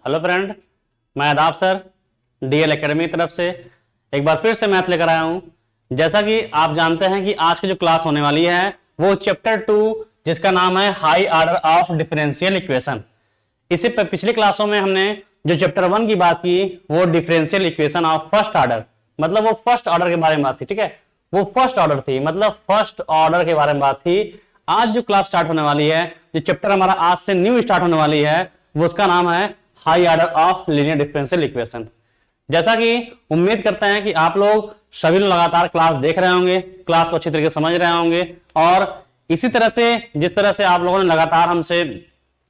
Hello friend, मैं आदाब sir DL academy की तरफ से एक बार फिर से मैथ लेकर आया हूं। जैसा कि आप जानते हैं कि आज की जो क्लास होने वाली है वो चैप्टर 2 जिसका नाम है high order of differential equation. इसे पिछली क्लासों में हमने जो चैप्टर 1 की बात की वो differential equation of first order, मतलब वो फर्स्ट ऑर्डर के बारे में बात थी। ठीक है, वो फर्स्ट ऑर्डर थी, मतलब फर्स्ट ऑर्डर के बारे में बात थी। आज जो क्लास स्टार्ट होने वाली है, जो चैप्टर हमारा आज से न्यू स्टार्ट होने वाली है, वो उसका नाम है high order of linear differential equation. जैसा कि उम्मीद करते हैं कि आप लोग सभी लोग लगातार क्लास देख रहे होंगे, क्लास को अच्छी तरीके से समझ रहे होंगे, और इसी तरह से जिस तरह से आप लोगों ने लगातार हमसे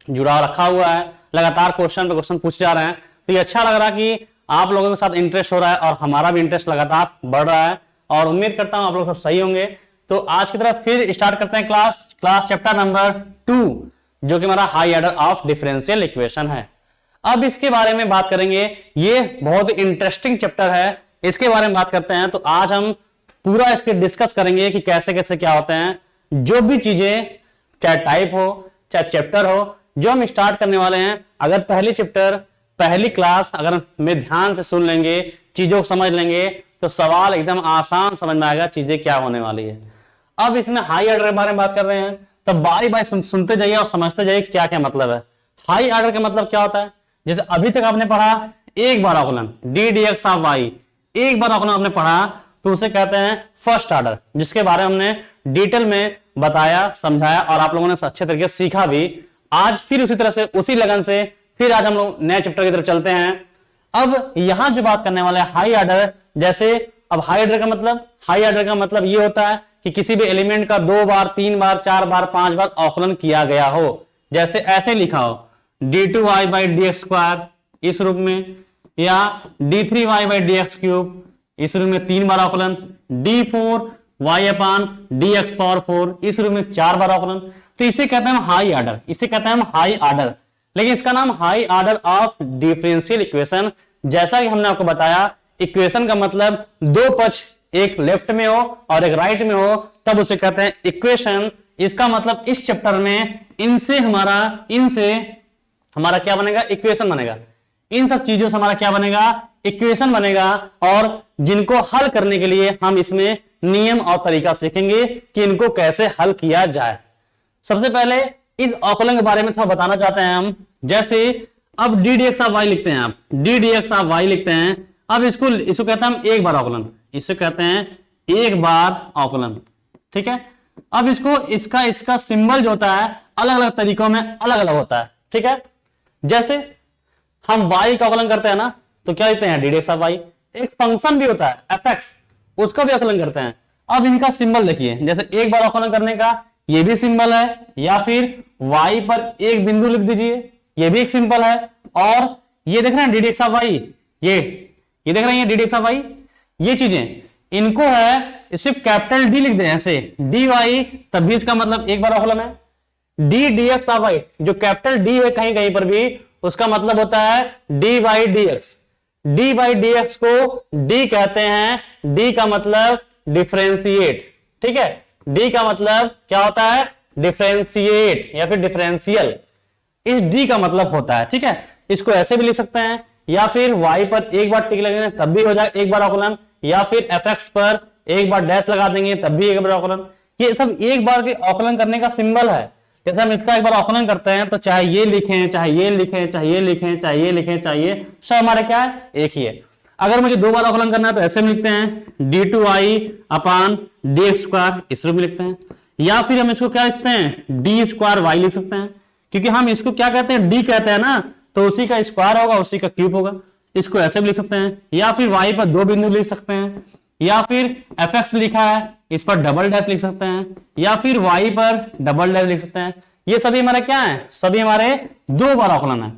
जुड़ाव रखा हुआ है, लगातार क्वेश्चन पे क्वेश्चन पूछे जा रहे हैं, तो ये अच्छा लग रहा है कि आप लोगों के साथ इंटरेस्ट हो रहा है और हमारा भी इंटरेस्ट लगातार बढ़ रहा है, और उम्मीद करता हूं आप लोग सब सही होंगे। तो आज की तरफ फिर स्टार्ट करते हैं क्लास चैप्टर नंबर 2 जो कि हमारा high order of differential equation है। अब इसके बारे में बात करेंगे, ये बहुत इंटरेस्टिंग चैप्टर है, इसके बारे में बात करते हैं। तो आज हम पूरा इसके डिस्कस करेंगे कि कैसे कैसे क्या होते हैं, जो भी चीजें चाहे टाइप हो चाहे चैप्टर हो जो हम स्टार्ट करने वाले हैं। अगर पहली चैप्टर पहली क्लास अगर में ध्यान से सुन लेंगे, चीजों को समझ लेंगे, तो सवाल एकदम आसान समझ में आएगा चीजें क्या होने वाली है। अब इसमें हाई ऑर्डर के बारे में बात कर रहे हैं, तब बारी बारी सुनते जाइए और समझते जाइए क्या क्या मतलब है। हाई ऑर्डर का मतलब क्या होता है, जैसे अभी तक आपने पढ़ा एक बार अवकलन D D X of Y, एक बार अवकलन आपने पढ़ा तो उसे कहते हैं फर्स्ट ऑर्डर, जिसके बारे में हमने डिटेल में बताया, समझाया और आप लोगों ने अच्छे तरीके से सीखा भी। आज फिर उसी तरह से उसी लगन से फिर आज हम लोग नए चैप्टर की तरफ चलते हैं। अब यहां जो बात करने वाले हैं हाई ऑर्डर, जैसे अब हाई ऑर्डर का मतलब ये होता है कि किसी भी एलिमेंट का 2 बार 3 बार 4 बार 5 बार अवकलन किया गया हो। जैसे ऐसे लिखा हो d2y by D X square इस रूप में, या d3y by D x cube इस रूप में 3 बार अवकलन, d4y अपान डी एक्स पावर 4 इस रूप में 4 बार अवकलन। तो इसे कहते हैं हम हाई ऑर्डर, इसे कहते हैं हम हाई ऑर्डर। लेकिन इसका नाम high order of differential equation. जैसा कि हमने आपको बताया, इक्वेशन का मतलब दो पक्ष एक लेफ्ट में हो और एक राइट में हो तब उसे कहते हैं इक्वेशन। इसका मतलब इस चैप्टर में इनसे हमारा क्या बनेगा, इक्वेशन बनेगा। इन सब चीजों से हमारा क्या बनेगा, इक्वेशन बनेगा, और जिनको हल करने के लिए हम इसमें नियम और तरीका सीखेंगे कि इनको कैसे हल किया जाए। सबसे पहले इस अवकलन के बारे में थोड़ा बताना चाहते हैं हम। जैसे अब D D X of Y लिखते हैं, आप D D X of Y लिखते हैं। अब इसको कहते हैं हम एक बार अवकलन, इसे कहते हैं एक बार अवकलन। ठीक है, अब इसका सिंबल जो होता है अलग अलग तरीकों में अलग अलग होता है। ठीक है, जैसे हम y का अवकलन करते हैं ना, तो क्या लिखते हैं D D X of Y. एक फंक्शन भी होता है एफ एक्स, उसका भी अवकलन करते हैं। अब इनका सिंबल देखिए, जैसे एक बार अवकलन करने का ये भी सिंबल है, या फिर y पर एक बिंदु लिख दीजिए, ये भी एक सिंबल है। और ये देख रहे हैं D D X of Y, ये देख रहे हैं D D X of Y, ये चीजें इनको है सिर्फ कैपिटल डी लिख दें ऐसे डी वाई, तब भी इसका मतलब एक बार अवकलन है। D D X of Y, जो कैपिटल डी है कहीं कहीं पर भी, उसका मतलब होता है D by D X. D by D X को डी कहते हैं, डी का मतलब डिफरेंशिएट। ठीक है, डी का मतलब क्या होता है, डिफरेंशिएट या फिर डिफरेंशियल, इस डी का मतलब होता है। ठीक है, इसको ऐसे भी लिख सकते हैं, या फिर y पर एक बार टिक लगेंगे तब भी हो जाएगा एक बार अवकलन, या फिर fx पर एक बार डैश लगा देंगे तब भी एक बार अवकलन। ये सब एक बार के अवकलन करने का सिंबल है। जैसे हम इसका एक बार अवकलन करते हैं तो चाहे ये लिखें चाहे ये लिखें चाहे ये लिखें चाहे ये लिखें चाहे ये, सब हमारे क्या है, एक ही है। अगर मुझे दो बार अवकलन करना है तो ऐसे में लिखते हैं d2y upon D X square इस रूप में लिखते हैं, या फिर हम इसको क्या लिखते हैं डी स्क्वायर वाई लिख सकते हैं, क्योंकि हम इसको क्या कहते हैं, डी कहते हैं ना, तो उसी का स्क्वायर होगा उसी का क्यूब होगा। इसको ऐसे भी लिख सकते हैं, या फिर y पर दो बिंदु लिख सकते हैं, या फिर fx लिखा है इस पर डबल डैश लिख सकते हैं, या फिर y पर डबल डैश लिख सकते हैं। ये सभी हमारे क्या है, सभी हमारे दो बार अवकलन है।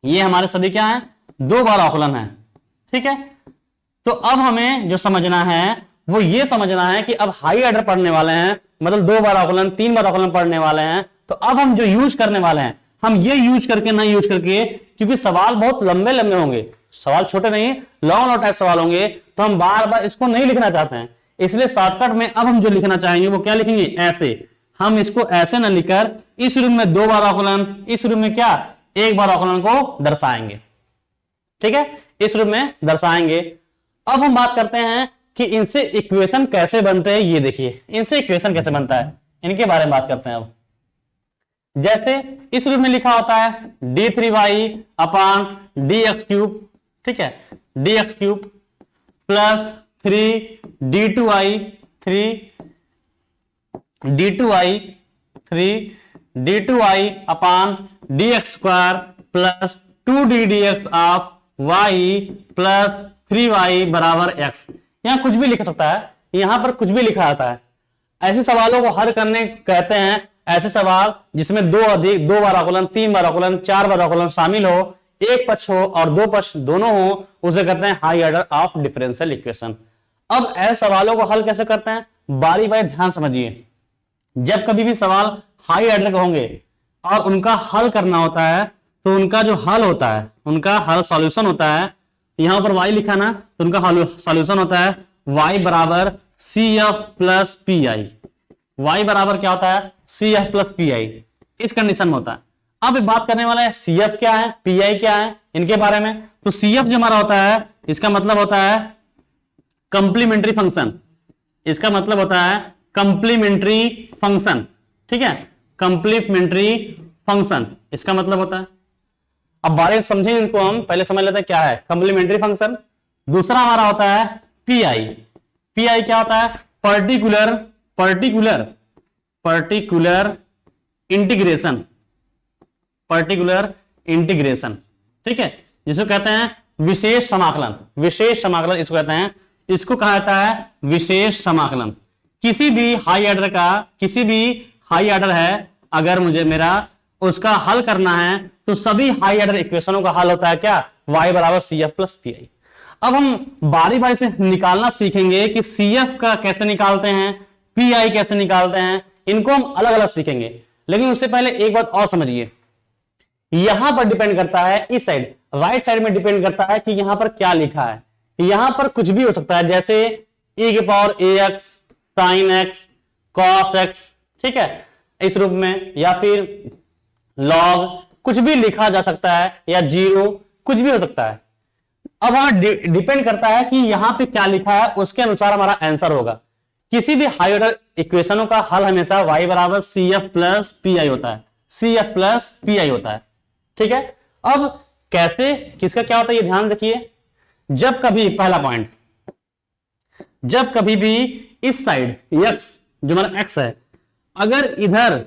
ये हमारे सभी क्या है, दो बार अवकलन है। ठीक है, तो अब हमें जो समझना है वो ये समझना है कि अब हाई ऑर्डर पढ़ने वाले हैं, मतलब दो बार अवकलन 3 बार अवकलन पढ़ने वाले हैं। तो अब हम जो यूज करने वाले हैं, हम ये यूज करके ना यूज करके, क्योंकि सवाल बहुत लंबे लंबे होंगे, सवाल छोटे नहीं लॉन्ग टाइप सवाल होंगे, तो हम बार बार इसको नहीं लिखना चाहते हैं। इसलिए शॉर्टकट में अब हम जो लिखना चाहेंगे वो क्या लिखेंगे, ऐसे। हम इसको ऐसे ना लिखकर इस रूप में दो बार अवकलन, इस रूप में क्या एक बार अवकलन को दर्शाएंगे। ठीक है, इस रूप में दर्शाएंगे। अब हम बात करते हैं कि इनसे इक्वेशन कैसे बनते हैं। ये देखिए इनसे इक्वेशन कैसे बनता है, इनके बारे में बात करते हैं। अब जैसे इस रूप में लिखा होता है d3y अपान dx3, ठीक है, dx3 plus 3d2y 3 upon dx² plus 2d of y plus 3y बराबर x। यहां कुछ भी लिख सकता है, यहां पर कुछ भी लिखा आता है। ऐसे सवालों को हल करने कहते हैं ऐसे सवाल जिसमें दो बार अवकलन, 3 बार अवकलन, 4 बार अवकलन शामिल हो, एक पक्ष हो और दो पक्ष दोनों हो, उसे कहते हैं high order of differential equation. अब ऐसे सवालों को हल कैसे करते हैं, बारी बारी ध्यान समझिए। जब कभी भी सवाल हाई ऑर्डर के होंगे और उनका हल करना होता है, तो उनका जो हल होता है, उनका हल सॉल्यूशन होता है, यहां पर y लिखा ना, तो उनका सॉल्यूशन होता है y बराबर CF प्लस PI। y बराबर क्या होता है, CF प्लस PI, इस कंडीशन में होता है। अब बात करने वाला है CF क्या है, PI क्या है, इनके बारे में। तो CF जो हमारा होता है, इसका मतलब होता है कंप्लीमेंट्री फंक्शन, इसका मतलब होता है कंप्लीमेंट्री फंक्शन, ठीक है, कंप्लीमेंट्री फंक्शन इसका मतलब होता है। अब बारे समझेंगे इनको, हम पहले समझ लेते हैं क्या है कंप्लीमेंट्री फंक्शन। दूसरा हमारा होता है PI। PI क्या होता है, पर्टिकुलर इंटीग्रेशन, ठीक है, जिसको कहते हैं विशेष समाकलन। इसको कहते हैं, इसको कहा जाता है विशेष समाकलन। किसी भी हाई ऑर्डर है, अगर मुझे मेरा उसका हल करना है, तो सभी हाई ऑर्डर इक्वेशनों का हल होता है क्या, y बराबर CF प्लस PI। अब हम बारी बारी से निकालना सीखेंगे कि CF का कैसे निकालते हैं, PI कैसे निकालते हैं, इनको हम अलग अलग सीखेंगे। लेकिन उससे पहले एक बात और समझिए, यहां पर डिपेंड करता है, इस साइड राइट साइड में डिपेंड करता है कि यहां पर क्या लिखा है। यहां पर कुछ भी हो सकता है, जैसे e⁴ax sin x cos x, ठीक है, इस रूप में, या फिर log, कुछ भी लिखा जा सकता है, या 0, कुछ भी हो सकता है। अब हमारा डिपेंड करता है कि यहां पे क्या लिखा है, उसके अनुसार हमारा आंसर होगा। किसी भी हाई ऑर्डर इक्वेशनों का हल हमेशा y बराबर CF प्लस PI होता है, CF प्लस PI होता है, ठीक है। अब कैसे, किसका क्या होता है, ये ध्यान रखिए। जब कभी, पहला पॉइंट, जब कभी भी इस साइड x, जो हमारा x है, अगर इधर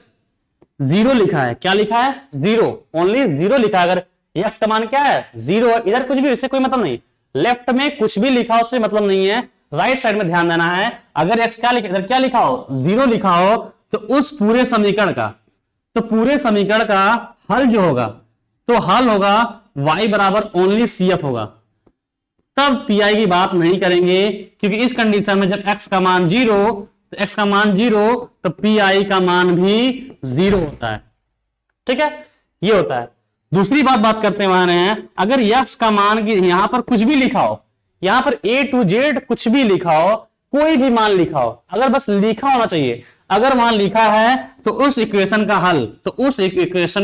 0 लिखा है, क्या लिखा है, 0, ओनली 0 लिखा है, अगर x का मान क्या है, 0 है, इधर कुछ भी, इससे कोई मतलब नहीं। लेफ्ट में कुछ भी लिखा उससे मतलब नहीं है, राइट साइड में ध्यान देना है। अगर x क्या लिखा, इधर क्या लिखा हो, 0 लिखा हो, तो उस पूरे समीकरण का हल जो होगा, तो हल होगा y बराबर ओनली CF होगा। तब PI की बात नहीं करेंगे, क्योंकि इस कंडीशन में जब x का मान 0, तो PI का मान भी 0 होता है, ठीक है, ये होता है। दूसरी बात करते हैं, अगर x का मान की यहां पर कुछ भी लिखा हो, यहां पर A to Z कुछ भी लिखा हो, कोई भी मान लिखा हो, अगर बस लिखा होना चाहिए, अगर मान लिखा है, तो उस इक्वेशन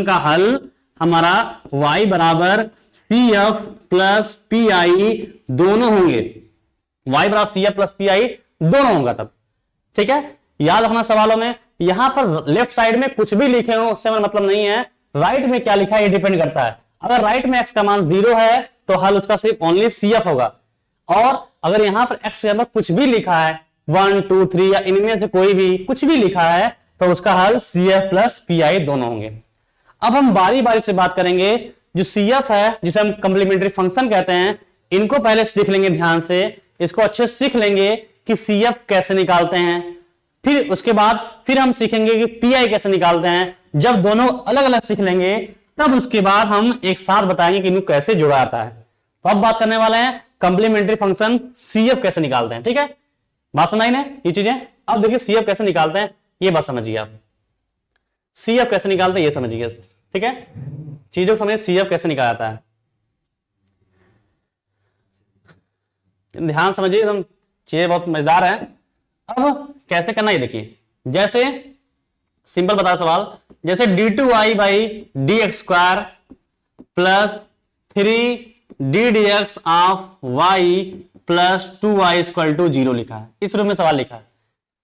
का हल हमारा y बराबर CF प्लस PI दोनों होंगे, y बराबर CF प्लस PI दोनों होगा तब, ठीक है। याद रखना सवालों में, यहां पर लेफ्ट साइड में कुछ भी लिखे हो उससे मतलब नहीं है, राइट में क्या लिखा है ये डिपेंड करता है। अगर राइट में x का मान 0 है, तो हल उसका सिर्फ ओनली CF होगा, और अगर यहां पर x के कुछ भी लिखा है, 1 2 3 या इनमें से कोई भी कुछ भी लिखा है, तो उसका हल CF प्लस PI दोनों होंगे। अब हम बारी बारी से बात करेंगे, जो CF है, जिसे हम कंप्लीमेंट्री फंक्शन कहते हैं, इनको पहले सीख लेंगे ध्यान से, इसको अच्छे से सीख लेंगे कि CF कैसे निकालते हैं। फिर उसके बाद फिर हम सीखेंगे कि PI कैसे निकालते हैं। जब दोनों अलग अलग सीख लेंगे, तब उसके बाद हम एक साथ बताएंगे कि इनको कैसे जोड़ा जाता है। तो अब बात करने वाले हैं कंप्लीमेंट्री फंक्शन CF कैसे निकालते हैं, ठीक है। बात सुनाई ना ये चीजें। अब देखिए CF कैसे निकालते हैं, ये बात समझिए आप, CF कैसे निकालते हैं ये समझिए, ठीक है, चीजों को समझिए CF कैसे निकाला जाता है, ध्यान समझिए, एकदम चीजें बहुत मजेदार है। अब कैसे करना ये देखिए, जैसे सिंपल बता सवाल, जैसे d2y by dx² plus 3d/dx of y plus 2y equal to 0 लिखा है। इस रूप में सवाल लिखा है।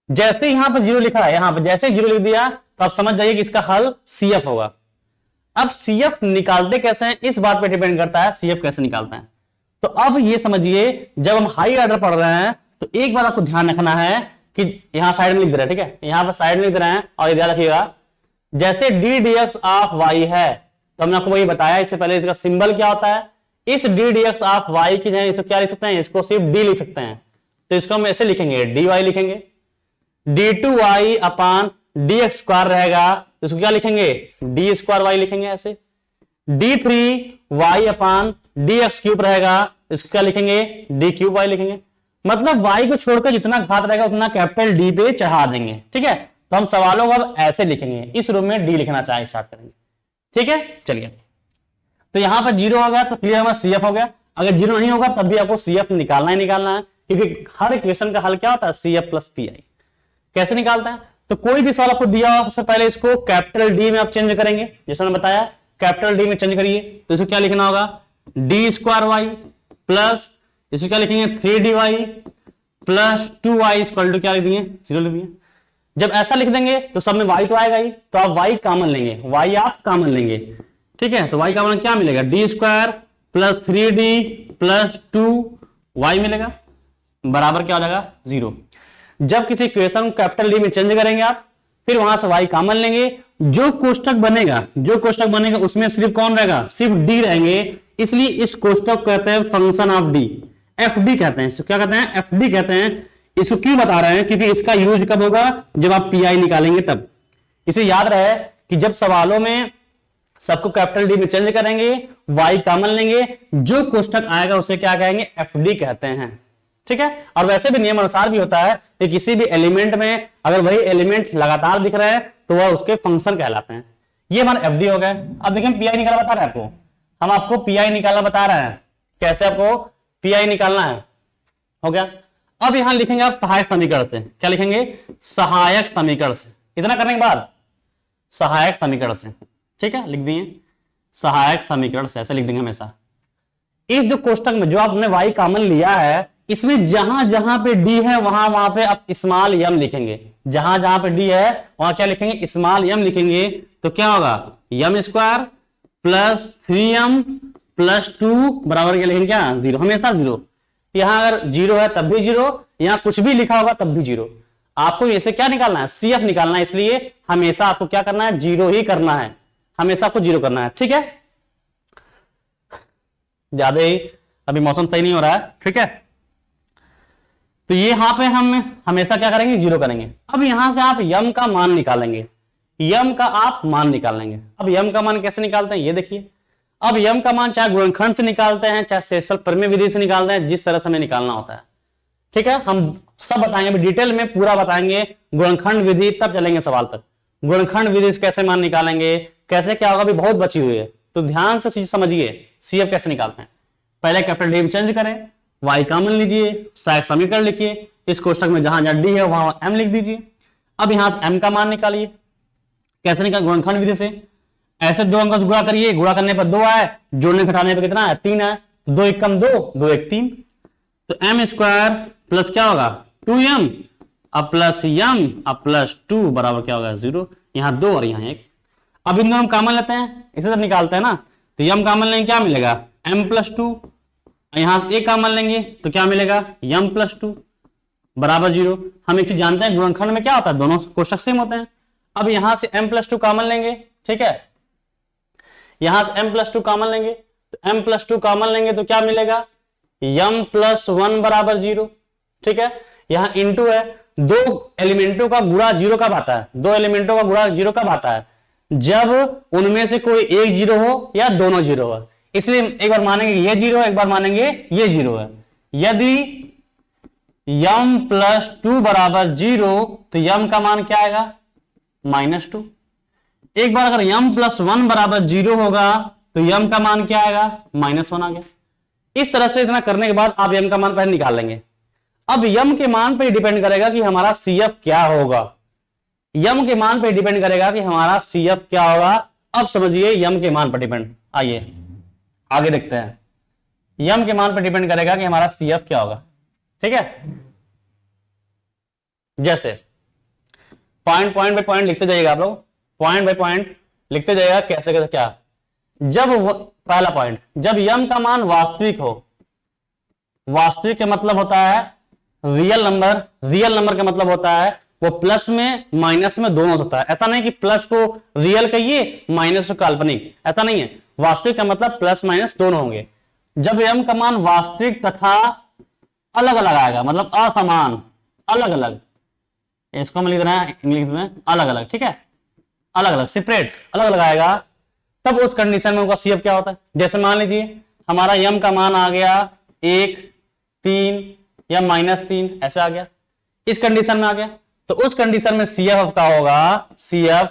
जैसे यहां पर 0 लिखा है, यहां पर जैसे 0 लिख दिया तो आप समझ जाइए कि इसका हल CF होगा। अब CF निकालते कैसे हैं इस बात पे डिपेंड करता है CF कैसे निकालते हैं। तो अब ये समझिए, जब हम हाई ऑर्डर पढ़ रहे हैं तो एक बार आपको ध्यान रखना है कि यहां साइड में लिख दे रहे हैं, ठीक है, यहां पर साइड में लिख रहे हैं और ध्यान रखिएगा जैसे d/dx ऑफ y है तो हमने आपको वही बताया, इससे पहले इसका सिंबल क्या होता है। इस d/dx ऑफ y की जगह इसको क्या लिख सकते हैं, इसको सिर्फ d लिख सकते हैं, तो इसको हम ऐसे लिखेंगे dy लिखेंगे, d2y अपान dx स्क्वायर रहेगा, इसको क्या लिखेंगे d स्क्वायर y लिखेंगे ऐसे, d3y अपान dx क्यूब रहेगा, इसको क्या लिखेंगे d क्यूब y लिखेंगे। मतलब y को छोड़कर जितना घात रहेगा उतना कैपिटल D पे चढ़ा देंगे, ठीक है। तो हम सवालों को अब ऐसे लिखेंगे, इस रूप में D लिखना चाहे स्टार्ट करेंगे, ठीक है। चलिए, तो यहां पर 0 हो गया तो क्लियर हमारा CF हो गया। अगर 0 नहीं होगा तब भी आपको CF निकालना ही निकालना है, क्योंकि हर इक्वेशन का हल क्या होता है CF प्लस PI। कैसे निकालता है, तो कोई भी सवाल आपको दिया हो सबसे पहले इसको कैपिटल D में आप चेंज करेंगे, जैसा मैंने बताया कैपिटल D में चेंज करिए, तो इसको क्या लिखना होगा d स्क्वायर वाई प्लस इसको क्या लिखेंगे 3dy plus 2y equal to क्या लिख दिए 0 लिख दिए। जब ऐसा लिख देंगे तो सब में y तो आएगा ही, तो आप y कॉमन लेंगे, y आप कॉमन लेंगे, ठीक है। तो y कॉमन क्या मिलेगा d square plus 3d plus 2y मिलेगा, बराबर क्या हो जाएगा 0। जब किसी इक्वेशन को कैपिटल D में चेंज करेंगे आप, फिर वहां से y कॉमन लेंगे, जो कोष्टक बनेगा उसमें सिर्फ कौन रहेगा, सिर्फ d रहेंगे, इसलिए इस कोष्टक कहते हैं फंक्शन ऑफ d, FD कहते हैं। क्या कहते हैं FD कहते हैं। इसको क्यों बता रहे हैं, क्योंकि इसका यूज कब होगा जब आप PI निकालेंगे तब। इसे याद रहे कि जब सवालों में सबको कैपिटल D में चेंज करेंगे, y कॉमन लेंगे, जो कोष्टक आएगा उसे क्या कहेंगे FD कहते हैं, ठीक है। और वैसे भी नियम अनुसार भी होता है कि किसी भी एलिमेंट में अगर वही एलिमेंट लगातार दिख रहा है तो वह उसके फंक्शन कहलाते हैं। ये हमारा FD हो गया। अब देखिए हम PI निकालना बता रहे हैं आपको, हम आपको PI निकालना बता रहे हैं, कैसे आपको PI निकालना है, हो गया। अब यहां लिखेंगे आप सहायक समीकरण से, क्या लिखेंगे सहायक समीकरण से। इतना करने के बाद सहायक समीकरण से, ठीक है, लिख दिए सहायक समीकरण से, ऐसे लिख देंगे हमेशा। इस जो कोष्टक में जो आपने y कॉमन लिया है, इसमें जहां जहां पे d है वहां पे आप स्मॉल m लिखेंगे, जहां जहां पे d है वहां क्या लिखेंगे स्मॉल m लिखेंगे, तो क्या होगा m square plus 3m plus 2 बराबर क्या लिखेंगे क्या 0, हमेशा 0। यहां अगर 0 है तब भी 0, यहां कुछ भी लिखा होगा तब भी 0। आपको इसे क्या निकालना है CF निकालना है, इसलिए हमेशा आपको क्या करना है 0 ही करना है, हमेशा आपको 0 करना है, ठीक है। ज्यादा ही अभी मौसम सही नहीं हो रहा है, ठीक है। तो ये यहां पे हम हमेशा क्या करेंगे 0 करेंगे। अब यहां से आप यम का मान निकालेंगे, यम का आप मान निकालेंगे। अब यम का मान कैसे निकालते हैं ये देखिए। अब यम का मान चाहे गुणनखंड से निकालते हैं चाहे शेषफल प्रमेय विधि से निकालते हैं, जिस तरह से हमें निकालना होता है, ठीक है। हम सब बताएंगे डिटेल में, पूरा बताएंगे गुणनखंड विधि, तब चलेंगे सवाल तक। गुणनखंड विधि से कैसे मान निकालेंगे, कैसे क्या होगा, भी बहुत बची हुई है, तो ध्यान से चीज समझिए। CF कैसे निकालते हैं, पहले कैपिटल D में चेंज करें, y कॉमन लीजिए, सहायक समीकरण लिखिए, इस कोष्टक में जहां जहां D है वहां m लिख दीजिए। अब यहां से m का मान निकालिए, कैसे निकाल गुणनखंड विधि से, ऐसे 2 अंक गुणा करिए, गुणा करने पर 2 आए, जोड़ने घटाने पर कितना है 3 है, 2 1 कम 2, 2 1 3, तो m स्क्वायर प्लस क्या होगा 2m अब प्लस m अब प्लस 2 बराबर क्या होगा 0। यहां 2 और यहां 1। अब इन दोनों हम कॉमन लेते हैं, इसे तो निकालते हैं ना, तो m कॉमन लेंगे क्या मिलेगा m प्लस 2, यहां से a कॉमन लेंगे तो क्या मिलेगा m प्लस 2 बराबर 0। हम एक चीज जानते हैं गुणनखंड में क्या होता है, दोनों कोष्टक सेम होते हैं। अब यहां से m प्लस 2 कॉमन लेंगे, ठीक है, यहां से m प्लस 2 कॉमन लेंगे, तो m प्लस 2 कॉमन लेंगे तो क्या मिलेगा m प्लस 1 बराबर 0, ठीक है। यहां इंटू है, 2 एलिमेंटों का गुणा 0 कब आता है, 2 एलिमेंटों का गुणा 0 कब आता है, जब उनमें से कोई एक 0 हो या दोनों 0 हो। इसलिए एक बार मानेंगे ये 0 है, एक बार मानेंगे ये 0 है। यदि m प्लस 2 बराबर 0 तो m का मान क्या आएगा -2। एक बार अगर m प्लस 1 बराबर 0 होगा तो m का मान क्या आएगा -1 आ गया। इस तरह से इतना करने के बाद आप m का मान पहले निकाल लेंगे। अब m के मान पर डिपेंड करेगा कि हमारा CF क्या होगा, m के मान पर डिपेंड करेगा कि हमारा CF क्या होगा। अब समझिए m के मान पर डिपेंड, आइए आगे देखते हैं, यम के मान पर डिपेंड करेगा कि हमारा CF क्या होगा। ठीक है, जैसे पॉइंट बाय पॉइंट लिखते जाइएगा आप लोग, पॉइंट बाय पॉइंट लिखते जाइएगा कैसे कैसे क्या। जब पहला पॉइंट, जब यम का मान वास्तविक हो, वास्तविक का मतलब होता है रियल नंबर, रियल नंबर का मतलब होता है वो प्लस में माइनस में दोनों होता है। ऐसा नहीं कि प्लस को रियल कहिए माइनस को काल्पनिक, ऐसा नहीं है। वास्तविक का मतलब प्लस माइनस दोनों होंगे। जब यम का मान वास्तविक तथा अलग अलग आएगा, मतलब असमान, अलग अलग, इसको हम लिख रहे हैं इंग्लिश में अलग अलग, ठीक है, अलग अलग, सेपरेट, अलग अलग आएगा, तब उस कंडीशन में उनका CF क्या होता है। जैसे मान लीजिए हमारा यम का मान आ गया 1, 3 या -3, ऐसे आ गया, इस कंडीशन में आ गया, तो उस कंडीशन में CF का होगा, CF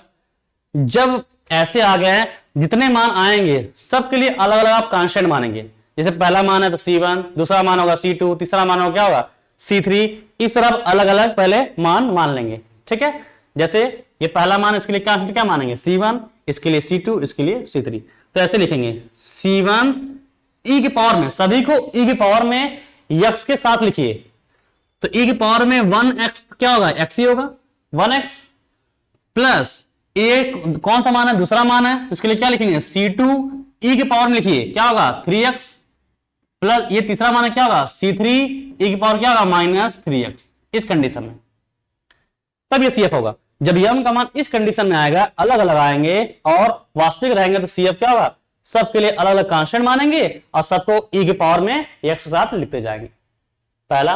जब ऐसे आ गए, जितने मान आएंगे सबके लिए अलग अलग आप कांस्टेंट मानेंगे। जैसे पहला मान है तो C1, दूसरा मान होगा C2, तीसरा मान होगा क्या होगा C3, इस तरह अलग अलग पहले मान लेंगे। ठीक है, जैसे ये पहला मान, इसके लिए कांस्टेंट क्या मानेंगे C1, इसके लिए C2, इसके लिए C3, तो ऐसे लिखेंगे C1 e के पावर में, सभी को e के पावर में x के साथ लिखिए, तो e के पावर में 1x क्या होगा, x ही होगा, 1x प्लस एक कौन सा मान है, दूसरा मान है, उसके लिए क्या लिखेंगे C2 e के पावर में लिखिए क्या होगा 3x प्लस ये तीसरा मान है क्या होगा C3 e की पावर क्या होगा -3x। इस कंडीशन में तब ये CF होगा। जब यम का मान इस कंडीशन में आएगा, अलग अलग आएंगे और वास्तविक रहेंगे, तो CF क्या होगा, सबके लिए अलग अलग कांस्टेंट मानेंगे और सबको e के पावर में x के साथ लिखते जाएंगे, पहला।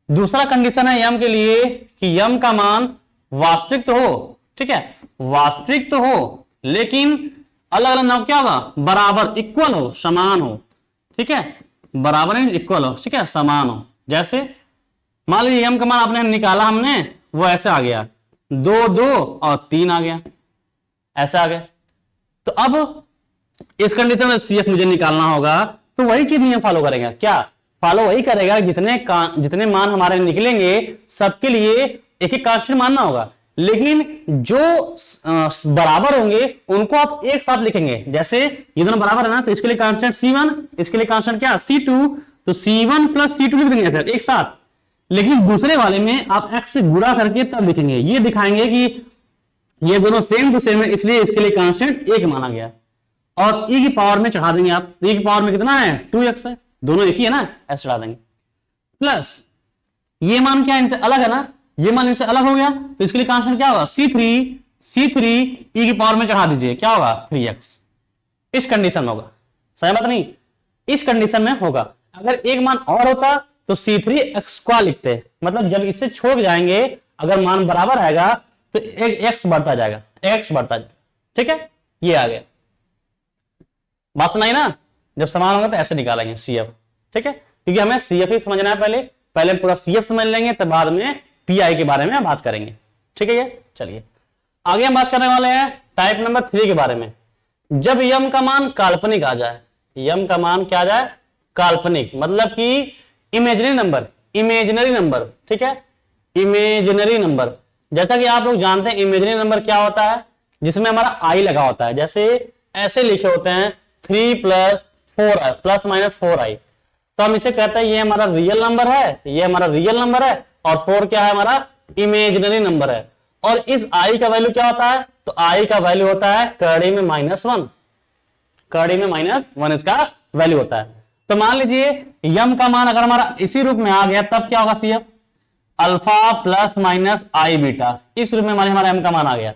दूसरा कंडीशन है यम के लिए कि यम का मान वास्तविक तो हो, ठीक है, वास्तविक तो हो, लेकिन अलग अलग नाम क्या होगा, बराबर, इक्वल हो, समान हो। ठीक है, बराबर इक्वल हो, ठीक है, समान हो। जैसे मान लीजिए यम का मान आपने निकाला, हमने वो ऐसे आ गया 2, 2 और 3 आ गया, ऐसे आ गया, तो अब इस कंडीशन में CF मुझे निकालना होगा, तो वही चीज नियम फॉलो करेगा, क्या फॉलो वही करेगा, जितने मान हमारे निकलेंगे सबके लिए एक एक कांस्टेंट मानना होगा, लेकिन जो बराबर होंगे उनको आप एक साथ लिखेंगे। जैसे ये दोनों बराबर है ना, तो इसके लिए कांस्टेंट C1, इसके लिए कांस्टेंट क्या C2, तो C1 प्लस C2 लिख देंगे सर एक साथ, लेकिन दूसरे वाले में आप x से गुणा करके तब लिखेंगे, ये दिखाएंगे कि ये दोनों सेम टू सेम है, इसलिए इसके लिए कांस्टेंट 1 माना गया, और e की पावर में चढ़ा देंगे आप, e की पावर में कितना है 2x है, दोनों एक ही है ना, ऐसे चढ़ा देंगे, प्लस ये मान क्या इनसे अलग है ना, ये मान इनसे अलग हो गया, तो इसके लिए कांस्टेंट क्या होगा C3 e की पावर में चढ़ा दीजिए, क्या होगा 3x। इस कंडीशन में होगा, सही बात नहीं, इस कंडीशन में होगा। अगर एक मान और होता तो C3x लिखते, मतलब जब इससे छोड़ जाएंगे अगर मान बराबर आएगा तो एक x बढ़ता जाएगा, x बढ़ता जाएगा। ठीक है, ये आ गया, बात सुनाई ना, जब समान होगा तो ऐसे निकालेंगे CF। ठीक है, क्योंकि हमें CF ही समझना है, पहले पूरा CF समझ लेंगे, तब बाद में PI के बारे में बात करेंगे। ठीक है, ये चलिए आगे हम बात करने वाले हैं टाइप नंबर 3 के बारे में। जब यम का मान काल्पनिक आ जाए, यम का मान क्या आ जाए, काल्पनिक, मतलब कि इमेजिनरी नंबर, ठीक है, इमेजिनरी नंबर। जैसा कि आप लोग जानते हैं इमेजिनरी नंबर क्या होता है, जिसमें हमारा i लगा होता है, जैसे ऐसे लिखे होते हैं 3 + 4i ± 4i, तो हम इसे कहते हैं ये हमारा रियल नंबर है, ये हमारा रियल नंबर है, और 4 क्या है हमारा इमेजिनरी नंबर है। और इस i का वैल्यू क्या होता है, तो i का वैल्यू होता है कड़ी में -1, कड़ी में -1 इसका वैल्यू होता है। तो मान लीजिए यम का मान अगर हमारा इसी रूप में आ गया, तब क्या होगा CF, अल्फा ± i बीटा, इस रूप में हमारा m का मान आ गया,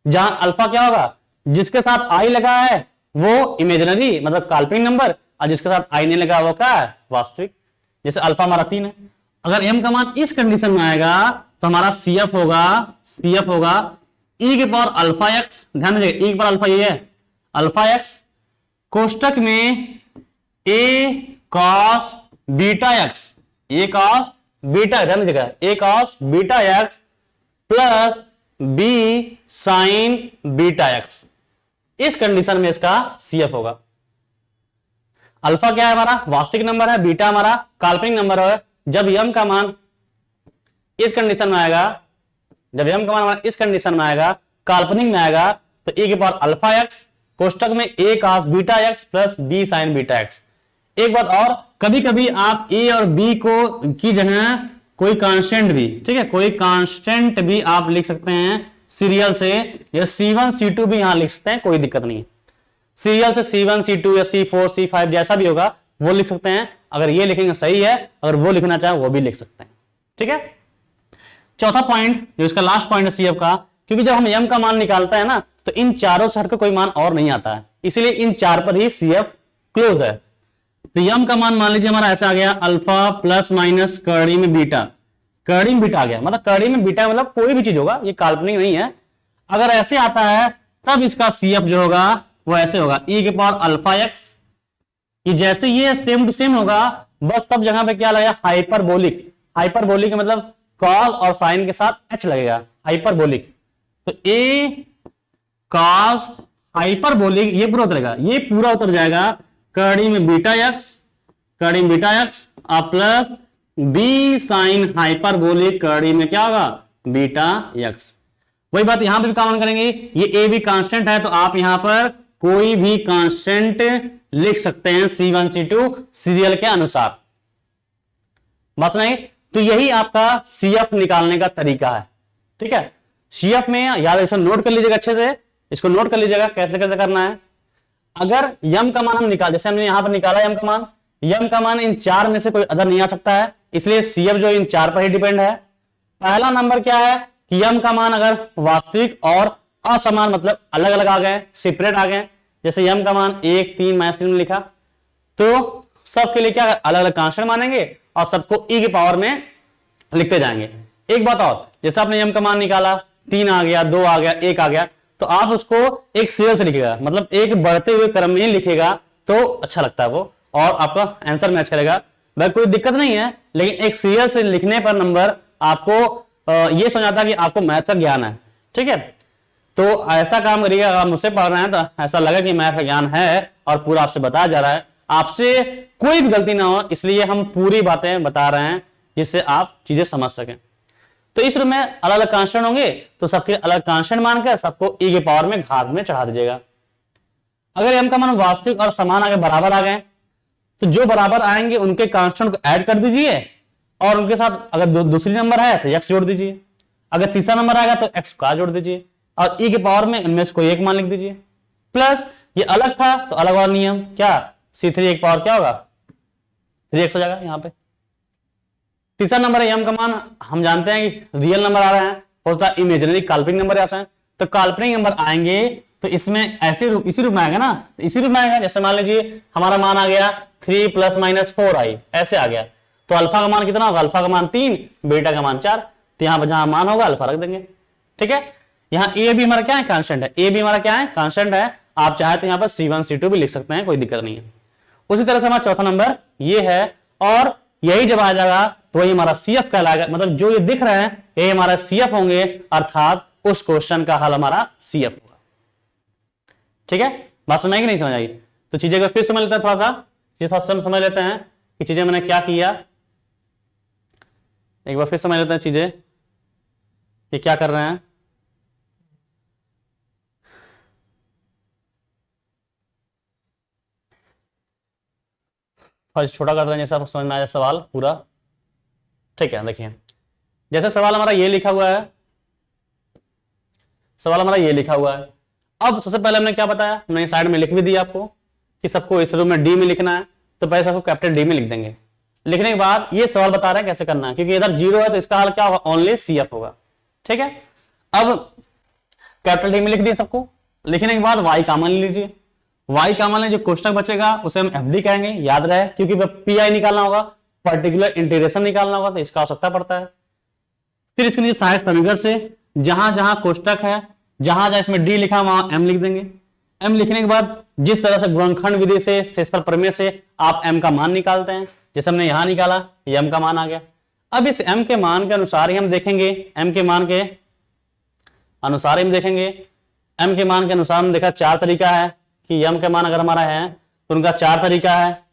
जहां अल्फा क्या होगा, जिसके साथ i लगा है वो इमेजिनरी मतलब काल्पनिक नंबर, और जिसके साथ i नहीं लगा वो क्या है, वास्तविक। जैसे अल्फा हमारा 3 है, अगर m का मान इस कंडीशन में आएगा तो हमारा CF होगा e के पावर अल्फा x, ध्यान दीजिए e के पावर अल्फा ये है अल्फा x, कोष्टक में a cos beta x, a cos beta, ध्यान दीजिएगा a cos beta x plus b sin beta x। इस कंडीशन में इसका CF होगा। अल्फा क्या है हमारा वास्तविक नंबर है, बीटा हमारा काल्पनिक नंबर है। जब यम का मान इस कंडीशन में आएगा, जब यम का मान इस कंडीशन में आएगा, काल्पनिक में आएगा, तो e के पावर अल्फा x कोष्टक में a cos beta x plus b sin beta x। एक बात और, कभी कभी आप a और b को की जगह कोई कांस्टेंट भी, ठीक है, कोई कांस्टेंट भी आप लिख सकते हैं सीरियल से, या C1 C2 भी यहां लिख सकते हैं, कोई दिक्कत नहीं है। सीरियल से C1 C2 या C4 C5 जैसा भी होगा वो लिख सकते हैं, अगर ये लिखेंगे सही है, अगर वो लिखना चाहे वो भी लिख सकते हैं, ठीक है। चौथा पॉइंट जो इसका लास्ट पॉइंट है CF का, क्योंकि जब हम m का मान निकालता है ना तो इन चारों से हटकर कोई मान और नहीं आता है, इसलिए इन चार पर ही CF क्लोज है। तो m का मान मान लीजिए हमारा ऐसा आ गया, अल्फा प्लस माइनस कड़ी में बीटा, कड़ी में बीटा आ गया, मतलब कड़ी में बीटा मतलब कोई भी चीज होगा, ये काल्पनिक नहीं है। अगर ऐसे आता है तब इसका CF जो होगा वो ऐसे होगा, e के पावर अल्फा x, कि जैसे ये सेम टू सेम होगा, बस तब जगह पे क्या लगेगा, हाइपरबोलिक। हाइपरबोलिक मतलब कॉस और साइन के साथ h लगेगा, हाइपरबोलिक। तो a कॉस हाइपरबोलिक ये पूरा उतरेगा, ये पूरा उतर जाएगा कड़ी में बीटा x, कड़ी में beta x plus b sine hyperbolic कड़ी में क्या होगा, बीटा x। वही बात यहां पर भी कॉमन करेंगे, ये a भी कांस्टेंट है तो आप यहां पर कोई भी कांस्टेंट लिख सकते हैं C1 C2 सीरियल के अनुसार, बस नहीं। तो यही आपका CF निकालने का तरीका है, ठीक है। CF में याद इसको नोट कर लीजिएगा, अच्छे से इसको नोट कर लीजिएगा कैसे कैसे करना है। अगर m का मान हम निकाल, जैसे हमने यहां पर निकाला m का मान इन चार में से कोई अदर नहीं आ सकता है, इसलिए CF जो इन चार पर ही डिपेंड है। पहला नंबर क्या है कि m का मान अगर वास्तविक और असमान मतलब अलग अलग आ गए, सेपरेट आ गए, जैसे m का मान 1 3 -3 में लिखा, तो सबके लिए क्या अलग अलग कांस्टेंट मानेंगे और सबको e की पावर में लिखते जाएंगे। एक बात और, जैसे आपने m का मान निकाला, 3 आ गया, 2 आ गया, 1 आ गया, तो आप उसको एक सीरियल से लिखेगा, मतलब एक बढ़ते हुए क्रम में लिखेगा तो अच्छा लगता है वो, और आपका आंसर मैच करेगा, भाई कोई दिक्कत नहीं है। लेकिन एक सीरियल से लिखने पर नंबर आपको ये समझाता है कि आपको मैथ का ज्ञान है, ठीक है। तो ऐसा काम करिएगा, अगर आप मुझसे पढ़ रहे हैं तो ऐसा लगा कि मैथ का ज्ञान है और पूरा आपसे बताया जा रहा है, आपसे कोई भी गलती ना हो, इसलिए हम पूरी बातें बता रहे हैं जिससे आप चीजें समझ सकें। तो इस रूप में अलग अलग कांस्टेंट होंगे तो सबके अलग कांस्टेंट मानकर सबको e के पावर में घात में चढ़ा दीजिएगा। अगर m का मान वास्तविक और समान आगे बराबर आ गए तो जो बराबर आएंगे उनके कांस्टेंट को ऐड कर दीजिए, और उनके साथ अगर दूसरी नंबर है तो x जोड़ दीजिए, अगर तीसरा नंबर आएगा तो x का जोड़ दीजिए, और e के पावर में इनमें से कोई एक मान लिख दीजिए। प्लस ये अलग था तो अलग और नियम, क्या C3 एक पावर क्या होगा 3x हो जाएगा यहाँ पे। तीसरा नंबर है m का मान, हम जानते हैं कि रियल नंबर आ रहे हैं, हो सकता है इमेजिनरी काल्पनिक नंबर ऐसा है, तो काल्पनिक नंबर आएंगे तो इसमें ऐसे रूप इसी रूप में आएगा ना, तो इसी रूप में आएगा। जैसे मान लीजिए हमारा मान आ गया 3 + -4 आई, ऐसे आ गया, तो अल्फा का मान कितना होगा, अल्फा का मान 3, बीटा का मान 4, तो यहां पर जहां मान होगा अल्फा रख देंगे, ठीक है। यहाँ ए भी हमारा क्या है, कांस्टेंट है, ए भी हमारा क्या है, कांस्टेंट है। आप चाहे तो यहाँ पर C1 C2 भी लिख सकते हैं, कोई दिक्कत नहीं है। उसी तरह से हमारा चौथा नंबर ये है, और यही जब आ जाएगा तो वही हमारा CF कहलाएगा, मतलब जो ये दिख रहे हैं ये हमारा CF होंगे, अर्थात उस क्वेश्चन का हल हमारा CF होगा, ठीक है। बात समझ आई कि नहीं समझ आई? तो चीजें को फिर समझ लेते हैं, थोड़ा सा समझ लेते हैं कि चीजें मैंने क्या किया, एक बार फिर समझ लेते हैं चीजें ये क्या कर रहे हैं। छोटा कर रहे हैं जैसे आपको समझ में आया सवाल पूरा, ठीक है। देखिए जैसे सवाल हमारा ये लिखा हुआ है, सवाल हमारा ये लिखा हुआ है। अब सबसे पहले हमने क्या बताया, हमने साइड में लिख भी दिया आपको कि सबको इस रूम में डी में लिखना है, तो पहले सबको कैपिटल डी में लिख देंगे। लिखने के बाद ये सवाल बता रहे हैं कैसे करना है, क्योंकि इधर 0 है तो इसका हल क्या होगा, ओनली CF होगा, ठीक है। अब कैपिटल डी में लिख दिए सबको, लिखने के बाद y कॉमन ले लीजिए, y कॉमन ले, जो कोष्टक बचेगा उसे हम FD कहेंगे, याद रहे, क्योंकि PI निकालना होगा, पर्टिकुलर इंटीग्रेशन निकालना होगा, तो इसका आवश्यकता पड़ता है। फिर इसके नीचे सहायक समीकरण से जहां जहां कोष्टक है, जहां जहां इसमें डी लिखा वहां m लिख देंगे। m लिखने के बाद जिस तरह से गुणनखंड विधि से, शेषफल प्रमेय से आप m का मान निकालते हैं, जैसे हमने यहां निकाला, ये m का मान आ गया। अब इस m के मान के अनुसार ही हम देखेंगे, m के मान के अनुसार हम देखेंगे, m के मान के अनुसार हम देखा 4 तरीका है कि m के मान अगर हमारा है तो उनका 4 तरीका है,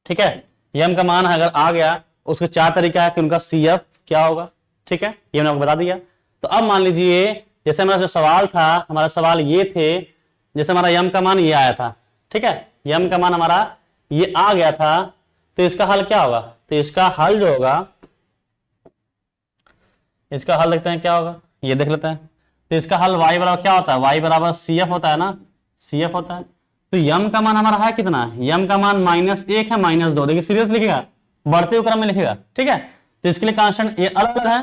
ठीक है। m का मान अगर आ गया उसके 4 तरीका है कि उनका CF क्या होगा, ठीक है, ये मैंने आपको बता दिया। तो अब मान लीजिए जैसे हमारा जो सवाल था, हमारा सवाल ये थे जैसे हमारा यम का मान ये आया था, ठीक है, यम का मान हमारा ये आ गया था, तो इसका हल क्या होगा? तो इसका हल जो होगा, इसका हल देखते हैं क्या होगा, ये देख लेते हैं। तो इसका हल y बराबर क्या होता है? y बराबर CF होता है ना, CF होता है। तो यम का मान हमारा है कितना? यम का मान -1 है, -2। देखिए सीरियस लिखेगा, बढ़ते हुए क्रम में लिखेगा, ठीक है। तो इसके लिए कांस्टेंट ये अलग अलग है,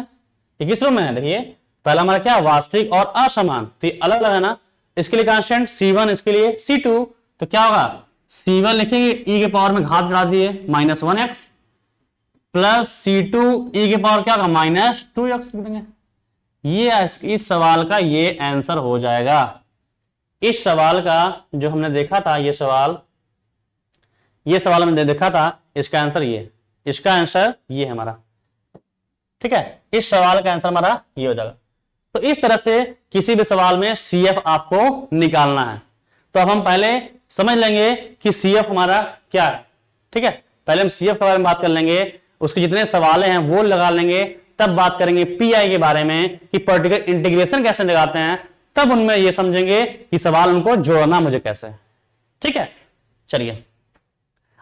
ये किस रूप में है? देखिए पहला हमारा क्या, वास्तविक और असमान, तो ये अलग अलग है ना। इसके लिए कांस्टेंट C1, इसके लिए C2, तो क्या होगा? C1 लिखेंगे e के पावर में घात बढ़ा दिए -1x, प्लस C2 e के पावर क्या होगा? -2x लिख देंगे। ये इस सवाल का ये आंसर हो जाएगा। इस सवाल का जो हमने देखा था, ये सवाल हमने देखा था, इसका आंसर ये, इसका आंसर ये है हमारा, ठीक है। इस सवाल का आंसर हमारा ये हो जाएगा। तो इस तरह से किसी भी सवाल में CF आपको निकालना है। तो अब हम पहले समझ लेंगे कि CF हमारा क्या है, ठीक है। पहले हम CF के बारे में बात कर लेंगे, उसके जितने सवाल हैं वो लगा लेंगे, तब बात करेंगे PI के बारे में कि पर्टिकुलर इंटीग्रेशन कैसे लगाते हैं, तब उनमें ये समझेंगे कि सवाल उनको जोड़ना मुझे कैसे, ठीक है। चलिए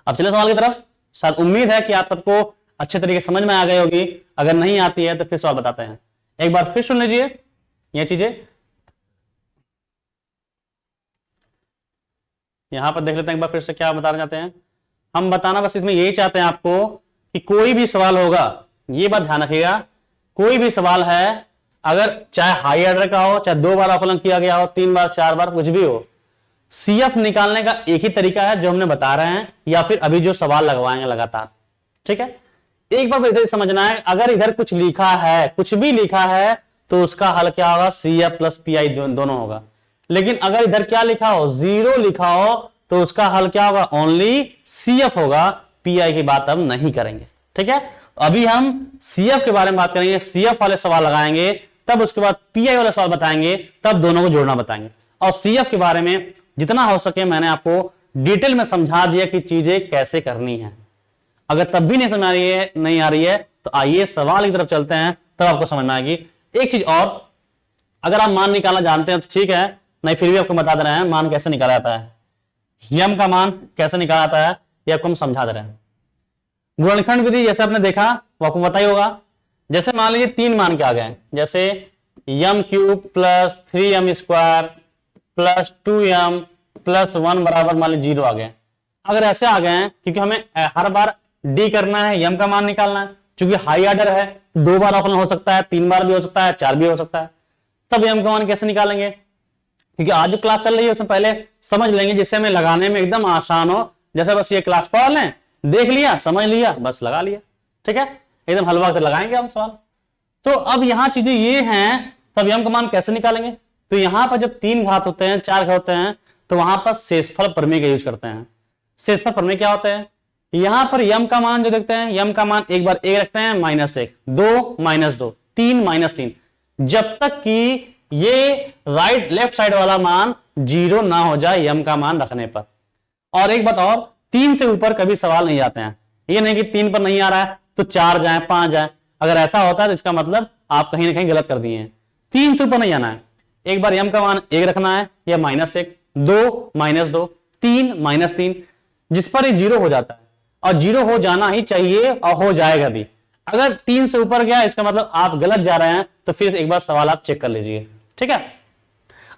अब चलिए सवाल की तरफ। शायद उम्मीद है कि आप सबको अच्छे तरीके से समझ में आ गई होगी, अगर नहीं आती है तो फिर सवाल बताते हैं। एक बार फिर सुन लीजिए ये चीजें, यहां पर देख लेते हैं एक बार फिर से क्या बताना चाहते हैं। हम बताना बस इसमें यही चाहते हैं आपको कि कोई भी सवाल होगा, ये बात ध्यान रखिएगा, कोई भी सवाल है, अगर चाहे हाई ऑर्डर का हो, चाहे 2 बार आकलन किया गया हो, 3 बार 4 बार, कुछ भी हो, CF निकालने का एक ही तरीका है जो हमने बता रहे हैं, या फिर अभी जो सवाल लगवाएंगे लगातार, ठीक है। एक बार इधर समझना है, अगर इधर कुछ लिखा है, कुछ भी लिखा है, तो उसका हल क्या होगा? CF प्लस PI दोनों होगा। लेकिन अगर इधर क्या लिखा हो? 0 लिखा हो, तो उसका हल क्या होगा? ओनली CF होगा, PI की बात अब नहीं करेंगे, ठीक है। अभी हम CF के बारे में बात करेंगे, CF वाले सवाल लगाएंगे, तब उसके बाद PI वाले सवाल बताएंगे, तब दोनों को जोड़ना बताएंगे। और CF के बारे में जितना हो सके मैंने आपको डिटेल में समझा दिया कि चीजें कैसे करनी है। अगर तब भी नहीं समझ नहीं आ रही है तो आइए सवाल की तरफ चलते हैं, तब आपको समझ में आएगी। एक चीज और, अगर आप मान निकालना जानते हैं तो ठीक है, नहीं फिर भी आपको बता दे रहे हैं मान कैसे निकाला जाता है, यम का मान कैसे निकाला जाता है, ये आपको हम समझा दे रहे हैं। गुणनखंड विधि जैसे आपने देखा वो आपको पता ही होगा। जैसे मान लीजिए 3 मान के आ गए, जैसे m³ plus 3m² plus 2m plus 1 बराबर मान लीजिए 0 आ गए। अगर ऐसे आ गए हैं, क्योंकि हमें हर बार d करना है, m का मान निकालना है, क्योंकि हाई ऑर्डर है, 2 बार आकलन हो सकता है, 3 बार भी हो सकता है, 4 भी हो सकता है, तब m का मान कैसे निकालेंगे? क्योंकि आज जो क्लास चल रही है उसमें पहले समझ लेंगे, जिससे हमें लगाने में एकदम आसान हो। जैसे बस ये क्लास पढ़ लें, देख लिया, समझ लिया, बस लगा लिया, ठीक है, एकदम हलवा कर लगाएंगे हम सवाल। तो अब यहां चीजें ये हैं, तब m का मान कैसे निकालेंगे? तो यहां पर जब 3 घात होते हैं, 4 घात होते हैं, तो वहां पर शेषफल प्रमेय का यूज करते हैं। शेषफल प्रमेय क्या होता है? यहां पर m का मान जो देखते हैं, m का मान एक बार 1 रखते हैं, -1, 2 -2, 3 -3, जब तक कि ये राइट लेफ्ट साइड वाला मान 0 ना हो जाए m का मान रखने पर। और एक बात और, 3 से ऊपर कभी सवाल नहीं आते हैं, ये नहीं कि 3 पर नहीं आ रहा है तो 4 जाए, 5 जाए। अगर ऐसा होता है तो इसका मतलब आप कहीं ना कहीं गलत कर दिए हैं। 3 से ऊपर नहीं आना है, एक बार m का मान 1 रखना है, या -1, 2 -2, 3 -3, जिस पर ये 0 हो जाता है, और 0 हो जाना ही चाहिए और हो जाएगा भी। अगर 3 से ऊपर गया इसका मतलब आप गलत जा रहे हैं, तो फिर एक बार सवाल आप चेक कर लीजिए, ठीक है।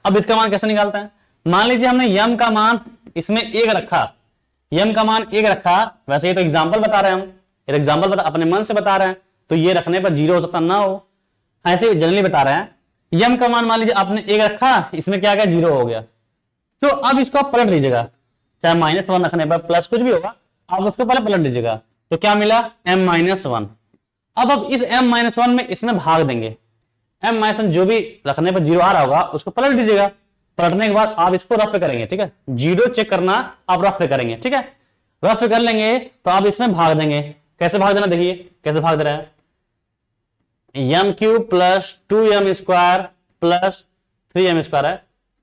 अब इसका मान कैसे निकालते हैं? मान लीजिए हमने m का मान इसमें 1 रखा, m का मान 1 रखा, वैसे ये तो एग्जांपल बता रहे हैं हम, एग्जांपल अपने मन से बता रहे हैं, तो ये रखने पर 0 हो सकता ना हो, ऐसे जनरली बता रहे हैं। m का मान मान लीजिए आपने 1 रखा, इसमें क्या गया? 0 हो गया। तो अब इसको आप पलट लीजिएगा, चाहे -1 रखने पर प्लस कुछ भी होगा, आप उसको पहले पलट लीजिएगा, तो क्या मिला? m-1। अब इस m-1 में इसमें भाग देंगे, m-1 जो भी रखने पर 0 आ रहा होगा उसको पलट दीजिएगा। पलटने के बाद आप इसको रफ पे करेंगे, ठीक है, 0 चेक करना आप रफ पे करेंगे, ठीक है, रफ पे कर लेंगे तो आप इसमें भाग देंगे। कैसे भाग देना, देखिए कैसे भाग दे रहा है, m³ plus 2m² plus 3m² है,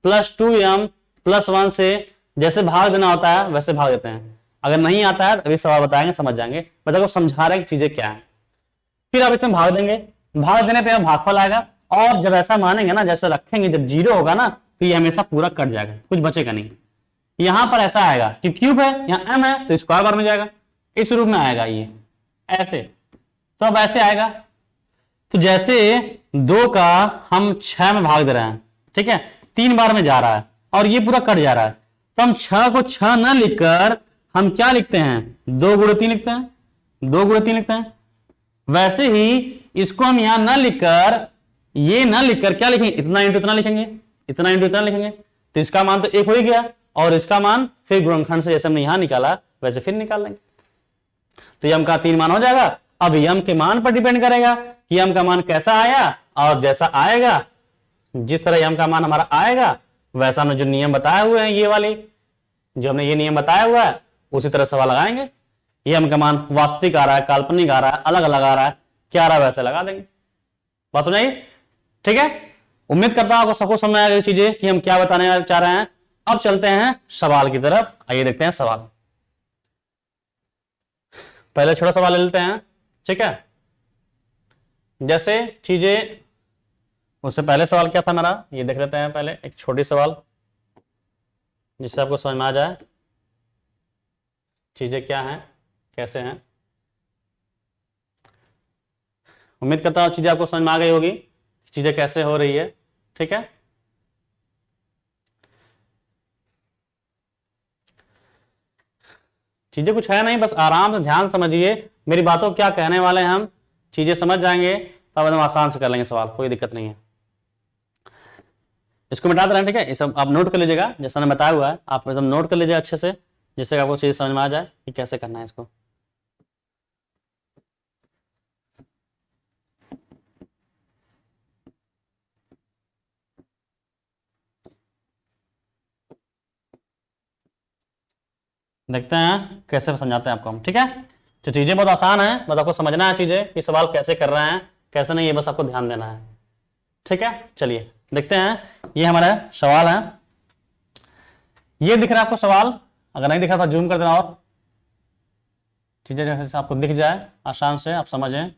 प्लस 2m प्लस 1 से जैसे भाग देना होता है वैसे भाग देते हैं। अगर नहीं आता है अभी सवाल बताएंगे, समझ जाएंगे, मतलब समझा रहे हैं कि चीजें क्या है। फिर आप इसमें भाग देंगे, भाग देने पे भागफल आएगा, और जब ऐसा मानेंगे ना, जैसे रखेंगे, जब 0 होगा ना, तो ये हमेशा पूरा कट जाएगा, कुछ बचेगा नहीं। यहां पर ऐसा आएगा कि क्यूब है, यहाँ m है तो स्क्वायर बार में जाएगा, इस रूप में आएगा ये ऐसे। तो अब ऐसे आएगा, तो जैसे 2 का हम 6 में भाग दे रहे हैं, ठीक है, 3 बार में जा रहा है और ये पूरा कट जा रहा है, तो हम 6 को 6 ना लिखकर हम क्या लिखते हैं, 2 गुणे 3 लिखते हैं, 2 गुणे 3 लिखते हैं। वैसे ही इसको हम यहां ना लिखकर, ये ना लिखकर क्या लिखेंगे, इतना इंटू इतना लिखेंगे, इतना इंटू इतना लिखेंगे, तो इसका मान तो 1 हो ही गया, और इसका मान फिर गुणनखंड से जैसे हमने यहां निकाला वैसे फिर निकाल लेंगे, तो यम का 3 मान हो जाएगा। अब यम के मान पर डिपेंड करेगा कि यम का मान कैसा आया, और जैसा आएगा, जिस तरह यम का मान हमारा आएगा वैसा हमने जो नियम बताए हुए हैं, ये वाले जो हमने ये नियम बताया हुआ है उसी तरह सवाल लगाएंगे। यम का मान वास्तविक आ रहा है, काल्पनिक आ रहा है, अलग अलग आ रहा है, क्या आ रहा है वैसे लगा देंगे। बात समझ आई? ठीक है, उम्मीद करता हूं आपको सबको समझ आ गई चीजें कि हम क्या बताने चाह रहे हैं। अब चलते हैं सवाल की तरफ, आइए देखते हैं सवाल। पहले छोटा सवाल ले लेते हैं, ठीक है, जैसे चीजें, उससे पहले सवाल क्या था मेरा ये देख लेते हैं। पहले एक छोटी सवाल जिससे आपको समझ में आ जाए चीजें क्या हैं, कैसे हैं। उम्मीद करता हूं चीजें आपको समझ में आ गई होगी, चीजें कैसे हो रही है, ठीक है। चीजें कुछ है नहीं, बस आराम से ध्यान समझिए मेरी बातों को, क्या कहने वाले हैं हम, चीजें समझ जाएंगे तब एकदम आसान से कर लेंगे सवाल, कोई दिक्कत नहीं है। इसको मिटा दे रहे हैं, ठीक है, ये सब आप नोट कर लीजिएगा, जैसा मैंने बताया हुआ है आप एकदम नोट कर लीजिए अच्छे से, जिससे आपको चीज समझ में आ जाए कि कैसे करना है इसको। देखते हैं कैसे समझाते हैं आपको हम, ठीक है। तो चीजें बहुत आसान है, बस आपको समझना है चीजें कि सवाल कैसे कर रहे हैं कैसे नहीं, ये बस आपको ध्यान देना है, ठीक है। चलिए देखते हैं, ये हमारा सवाल है, ये दिख रहा है आपको सवाल, अगर नहीं दिखा तो जूम कर देना और चीजें जैसे आपको दिख जाए आसान से आप समझें।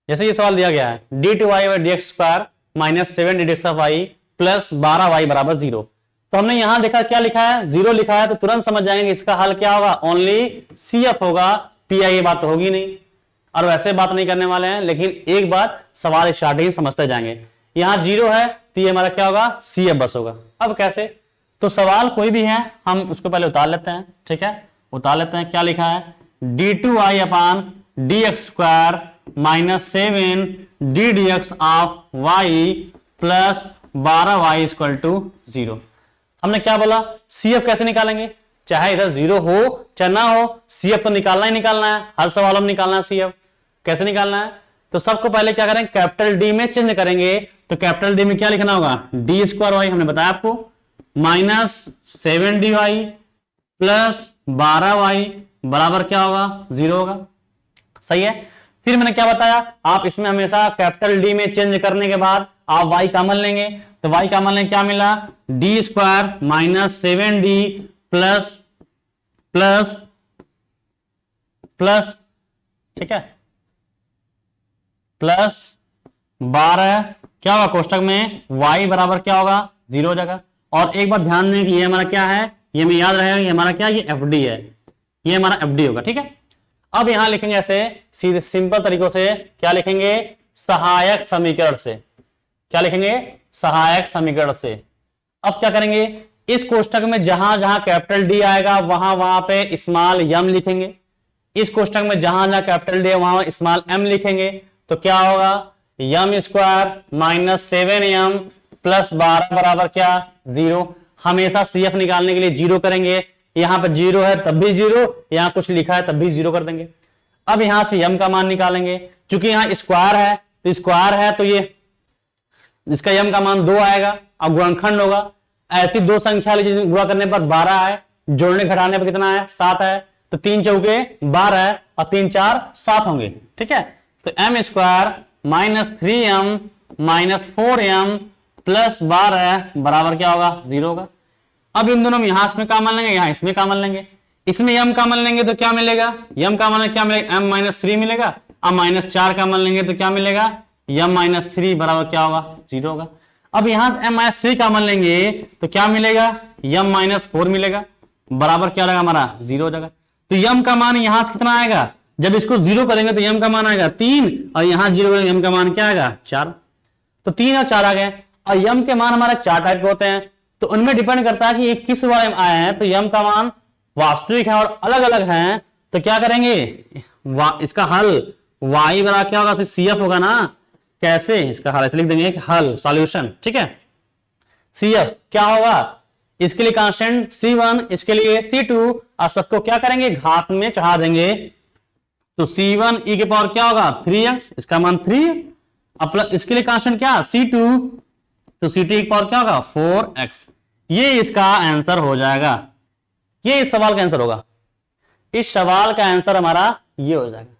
जैसे ये सवाल दिया गया है, D two Y by D X square minus 7 D X of Y plus 12y बराबर 0। तो हमने यहां देखा क्या लिखा है, 0 लिखा है, तो तुरंत समझ जाएंगे इसका हल क्या होगा, ओनली CF होगा, PI ये बात तो होगी नहीं, और वैसे बात नहीं करने वाले हैं, लेकिन एक बात सवाल स्टार्टिंग समझते जाएंगे। यहां 0 है तो ये हमारा क्या होगा, CF बस होगा। अब कैसे, तो सवाल कोई भी है हम उसको पहले उतार लेते हैं, ठीक है, उतार लेते हैं। क्या लिखा है, d2y upon D X square minus 7 D D X of Y plus 12y equal to 0। हमने क्या बोला, CF कैसे निकालेंगे, चाहे इधर 0 हो चाहे ना हो, CF तो निकालना ही निकालना है, हर सवाल में निकालना है CF। कैसे निकालना है, तो सबको पहले क्या करेंगे, कैपिटल D में चेंज करेंगे, तो कैपिटल D में क्या लिखना होगा, डी स्क्वायर वाई हमने बताया आपको, माइनस 7dy प्लस 12y बराबर क्या होगा, 0 होगा, सही है। फिर मैंने क्या बताया, आप इसमें हमेशा कैपिटल D में चेंज करने के बाद आप y कॉमन लेंगे, तो y कॉमन लेंगे क्या मिला, D square minus 7d plus plus plus, ठीक है, प्लस 12 क्या होगा कोष्टक में, y बराबर क्या होगा, 0 हो जाएगा। और एक बात ध्यान दें कि ये हमारा क्या है, ये हमें याद रहेगा, ये हमारा क्या है, ये FD है, ये हमारा FD होगा, ठीक है। अब यहां लिखेंगे ऐसे सीधे सिंपल तरीकों से, क्या लिखेंगे, सहायक समीकरण से, क्या लिखेंगे, सहायक समीकरण से। अब क्या करेंगे, इस कोष्टक में जहां जहां कैपिटल D आएगा वहां वहां पे स्मॉल m लिखेंगे, इस कोष्टक में जहां जहां कैपिटल D है वहां स्मॉल m लिखेंगे, तो क्या होगा, m square minus 7m plus 12 बराबर क्या, 0। हमेशा CF निकालने के लिए 0 करेंगे, यहां पर 0 है तब भी 0, यहां कुछ लिखा है तब भी 0 कर देंगे। अब यहां से m का मान निकालेंगे, क्योंकि यहां स्क्वायर है तो स्क्वायर है तो ये इसका m का मान 2 आएगा, अब गुणनखंड होगा, ऐसी दो संख्या लीजिए गुणा करने पर 12 है, जोड़ने घटाने पर कितना है, 7 है, तो 3 चौके 12 है और 3 4 7 होंगे, ठीक है। तो m square minus 3m minus 4m plus 12 बराबर क्या होगा, 0 होगा। अब इन दोनों में यहां इसमें कॉमन लेंगे, यहां इसमें कॉमन लेंगे, इसमें m कॉमन लेंगे तो क्या मिलेगा, m कॉमन क्या मिलेगा, m माइनस 3 मिलेगा। अब माइनस 4 कॉमन लेंगे तो क्या मिलेगा, m माइनस 3 बराबर क्या होगा, 0 होगा। अब यहां से m-3 कॉमन लेंगे तो क्या मिलेगा, m-4 मिलेगा, बराबर क्या लगा हमारा 0 हो जाएगा। तो m का मान यहां से कितना आएगा, जब इसको 0 करेंगे तो m का मान आएगा 3 और यहां 0 करेंगे m का मान क्या आएगा 4। तो 3 और 4 आ गए। और m के मान हमारे 4 टाइप के होते हैं, तो उनमें डिपेंड करता है कि ये किस वाले में आए हैं। तो m का मान वास्तविक है और अलग अलग हैं, तो क्या करेंगे, इसका हल y बराबर क्या होगा, CF होगा ना। कैसे, इसका हल ऐसे लिख देंगे कि हल सॉल्यूशन, ठीक है। CF क्या होगा, इसके लिए कांस्टेंट C1, इसके लिए C2 और सबको क्या करेंगे घात में चढ़ा देंगे। तो C1 e के पावर क्या होगा 3x, इसका मान 3, अब इसके लिए कांस्टेंट क्या C2, तो C2 की पावर क्या होगा 4x। ये इसका आंसर हो जाएगा, ये इस सवाल का आंसर होगा। इस सवाल का आंसर हमारा ये हो जाएगा।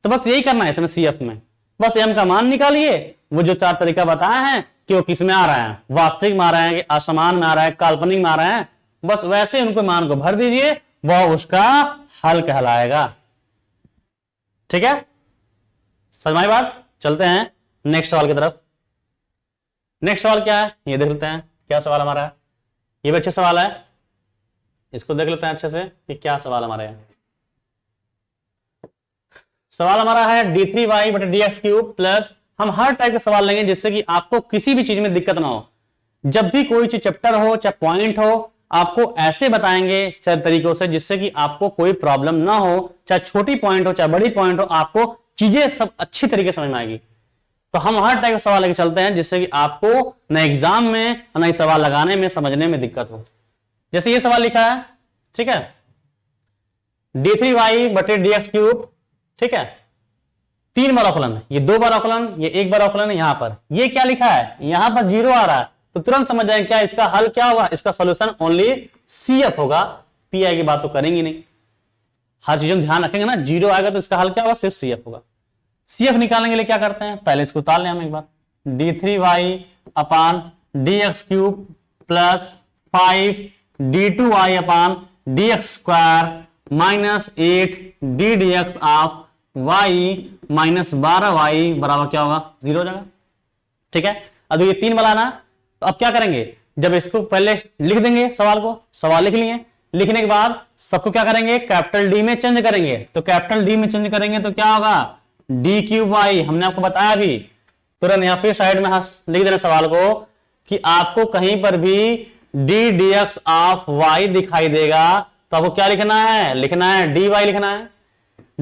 तो बस यही करना है इसमें CF में, बस m का मान निकालिए। वो जो 4 तरीका बताए हैं कि वो किस में आ रहा है, वास्तविक में आ रहा है कि असमान में आ रहा है, काल्पनिक में आ रहा है, बस वैसे उनको मान को भर दीजिए, वह उसका हल कहलाएगा। ठीक है, समझ में आई बात। चलते हैं नेक्स्ट सवाल की तरफ। नेक्स्ट सवाल क्या है ये देख लेते हैं, क्या सवाल हमारा है। ये भी अच्छा सवाल है, इसको देख लेते हैं अच्छे से कि क्या सवाल हमारा है। सवाल हमारा है d3y बटे dx क्यूब प्लस, हम हर टाइप का सवाल लेंगे जिससे कि आपको किसी भी चीज में दिक्कत ना हो। जब भी कोई चीज चैप्टर हो चाहे पॉइंट हो, आपको ऐसे बताएंगे चाहे तरीकों से जिससे कि आपको कोई प्रॉब्लम ना हो, चाहे छोटी पॉइंट हो चाहे बड़ी पॉइंट हो, आपको चीजें सब अच्छी तरीके से समझ में आएगी। तो हम हर टाइप का सवाल लेके चलते हैं जिससे कि आपको न एग्जाम में न सवाल लगाने में समझने में दिक्कत हो। जैसे ये सवाल लिखा है, ठीक है, d3y बटे dx क्यूब, ठीक है, 3 बार अवकलन, ये 2 बार अवकलन, ये 1 बार अवकलन है। यहां पर ये क्या लिखा है, यहां पर 0 आ रहा है, तो तुरंत समझ जाए क्या इसका हल क्या होगा, इसका सॉल्यूशन ओनली CF होगा। PI की बात तो करेंगे नहीं, हर चीज में ध्यान रखेंगे ना। 0 आएगा तो इसका हल क्या होगा, सिर्फ CF होगा। CF निकालने के लिए क्या करते हैं, पहले इसको उतार लें हम एक बार, d3y upon dx cube plus 5 d2y upon dx square minus 8 d dx of y minus 12y बराबर क्या होगा 0 हो जाएगा। ठीक है, अब ये 3 बनाना, तो अब क्या करेंगे, जब इसको पहले लिख देंगे सवाल को, सवाल लिख लिए, लिखने के बाद सबको क्या करेंगे कैपिटल D में चेंज करेंगे। तो कैपिटल D में चेंज करेंगे तो क्या होगा d क्यूब y, हमने आपको बताया अभी, तुरंत यहां फिर साइड में लिख देना सवाल को कि आपको कहीं पर भी d dx ऑफ y दिखाई देगा तो आपको क्या लिखना है, लिखना है dy लिखना है।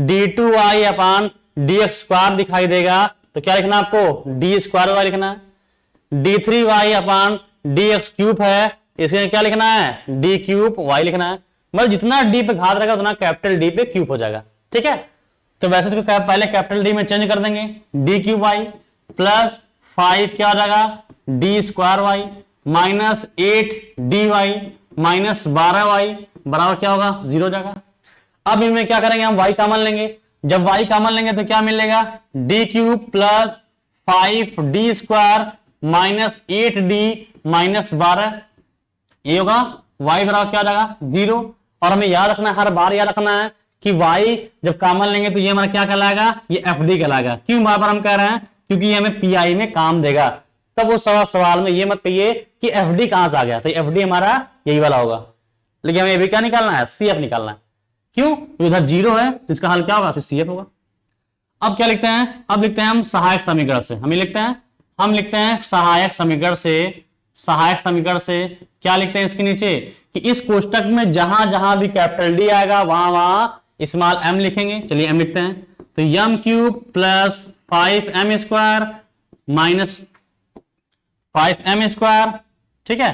d2y अपान dx स्क्वायर दिखाई देगा तो क्या लिखना है आपको d स्क्वायर y लिखना है। d3y अपान dx क्यूब है, इसमें क्या लिखना है d क्यूब y लिखना है। मतलब जितना d पे घात रहेगा उतना कैपिटल D पे क्यूब हो जाएगा। ठीक है, तो वैसे इसको पहले कैपिटल D में चेंज कर देंगे, d क्यूब y प्लस 5 क्या हो जाएगा d square y minus 8 dy minus 12y बराबर क्या होगा 0 हो जाएगा। अब इनमें क्या करेंगे हम y कॉमन लेंगे, जब y कॉमन लेंगे तो क्या मिलेगा d cube plus 5d square minus 8d minus 12, ये होगा y बराबर क्या हो जाएगा 0। और हमें याद रखना है, हर बार याद रखना है कि y जब कॉमन लेंगे तो ये हमारा क्या कहलाएगा, ये FD कहलाएगा। क्यों बार बार हम कह रहे हैं, क्योंकि ये हमें PI में काम देगा। तब उस सवाल में ये मत कहिए कि FD कहां से आ गया, तो FD हमारा यही वाला होगा, लेकिन हमें ये भी क्या निकालना है CF निकालना है। क्यों, इधर 0 है तो इसका हल क्या होगा CF होगा। अब क्या लिखते हैं, अब लिखते हैं हम सहायक समीकरण से, हम लिखते हैं सहायक समीकरण से, सहायक समीकरण से क्या लिखते हैं इसके नीचे कि इस कोष्टक में जहां जहां भी कैपिटल D आएगा वहां वहां स्मॉल m लिखेंगे। चलिए m लिखते हैं, तो m cube plus 5m square minus 5m square, ठीक है,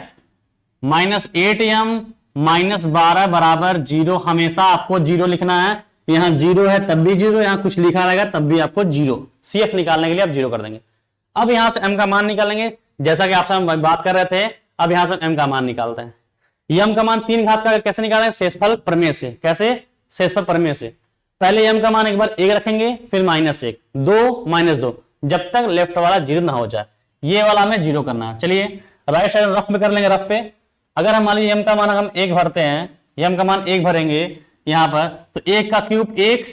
माइनस 8m माइनस 12 बराबर 0। हमेशा आपको 0 लिखना है, यहां 0 है तब भी 0, यहां कुछ लिखा रहेगा तब भी आपको 0। CF निकालने के लिए आप 0 कर देंगे। अब यहां से m का मान निकालेंगे, जैसा कि आपसे हम बात कर रहे थे। अब यहां से m का मान निकालते हैं। m का मान 3 घात का कैसे निकालेंगे, शेषफल प्रमेय से। कैसे, शेषफल प्रमेय से। पहले m का मान एक बार 1 रखेंगे, फिर माइनस 1, 2 माइनस 2, जब तक लेफ्ट वाला 0 ना हो जाए। ये वाला हमें 0 करना है। चलिए राइट साइड रफ में कर लेंगे, रफ पे। अगर हम मान लीजिए m का मान हम 1 भरते हैं, m का मान 1 भरेंगे यहां पर, तो 1 का क्यूब 1,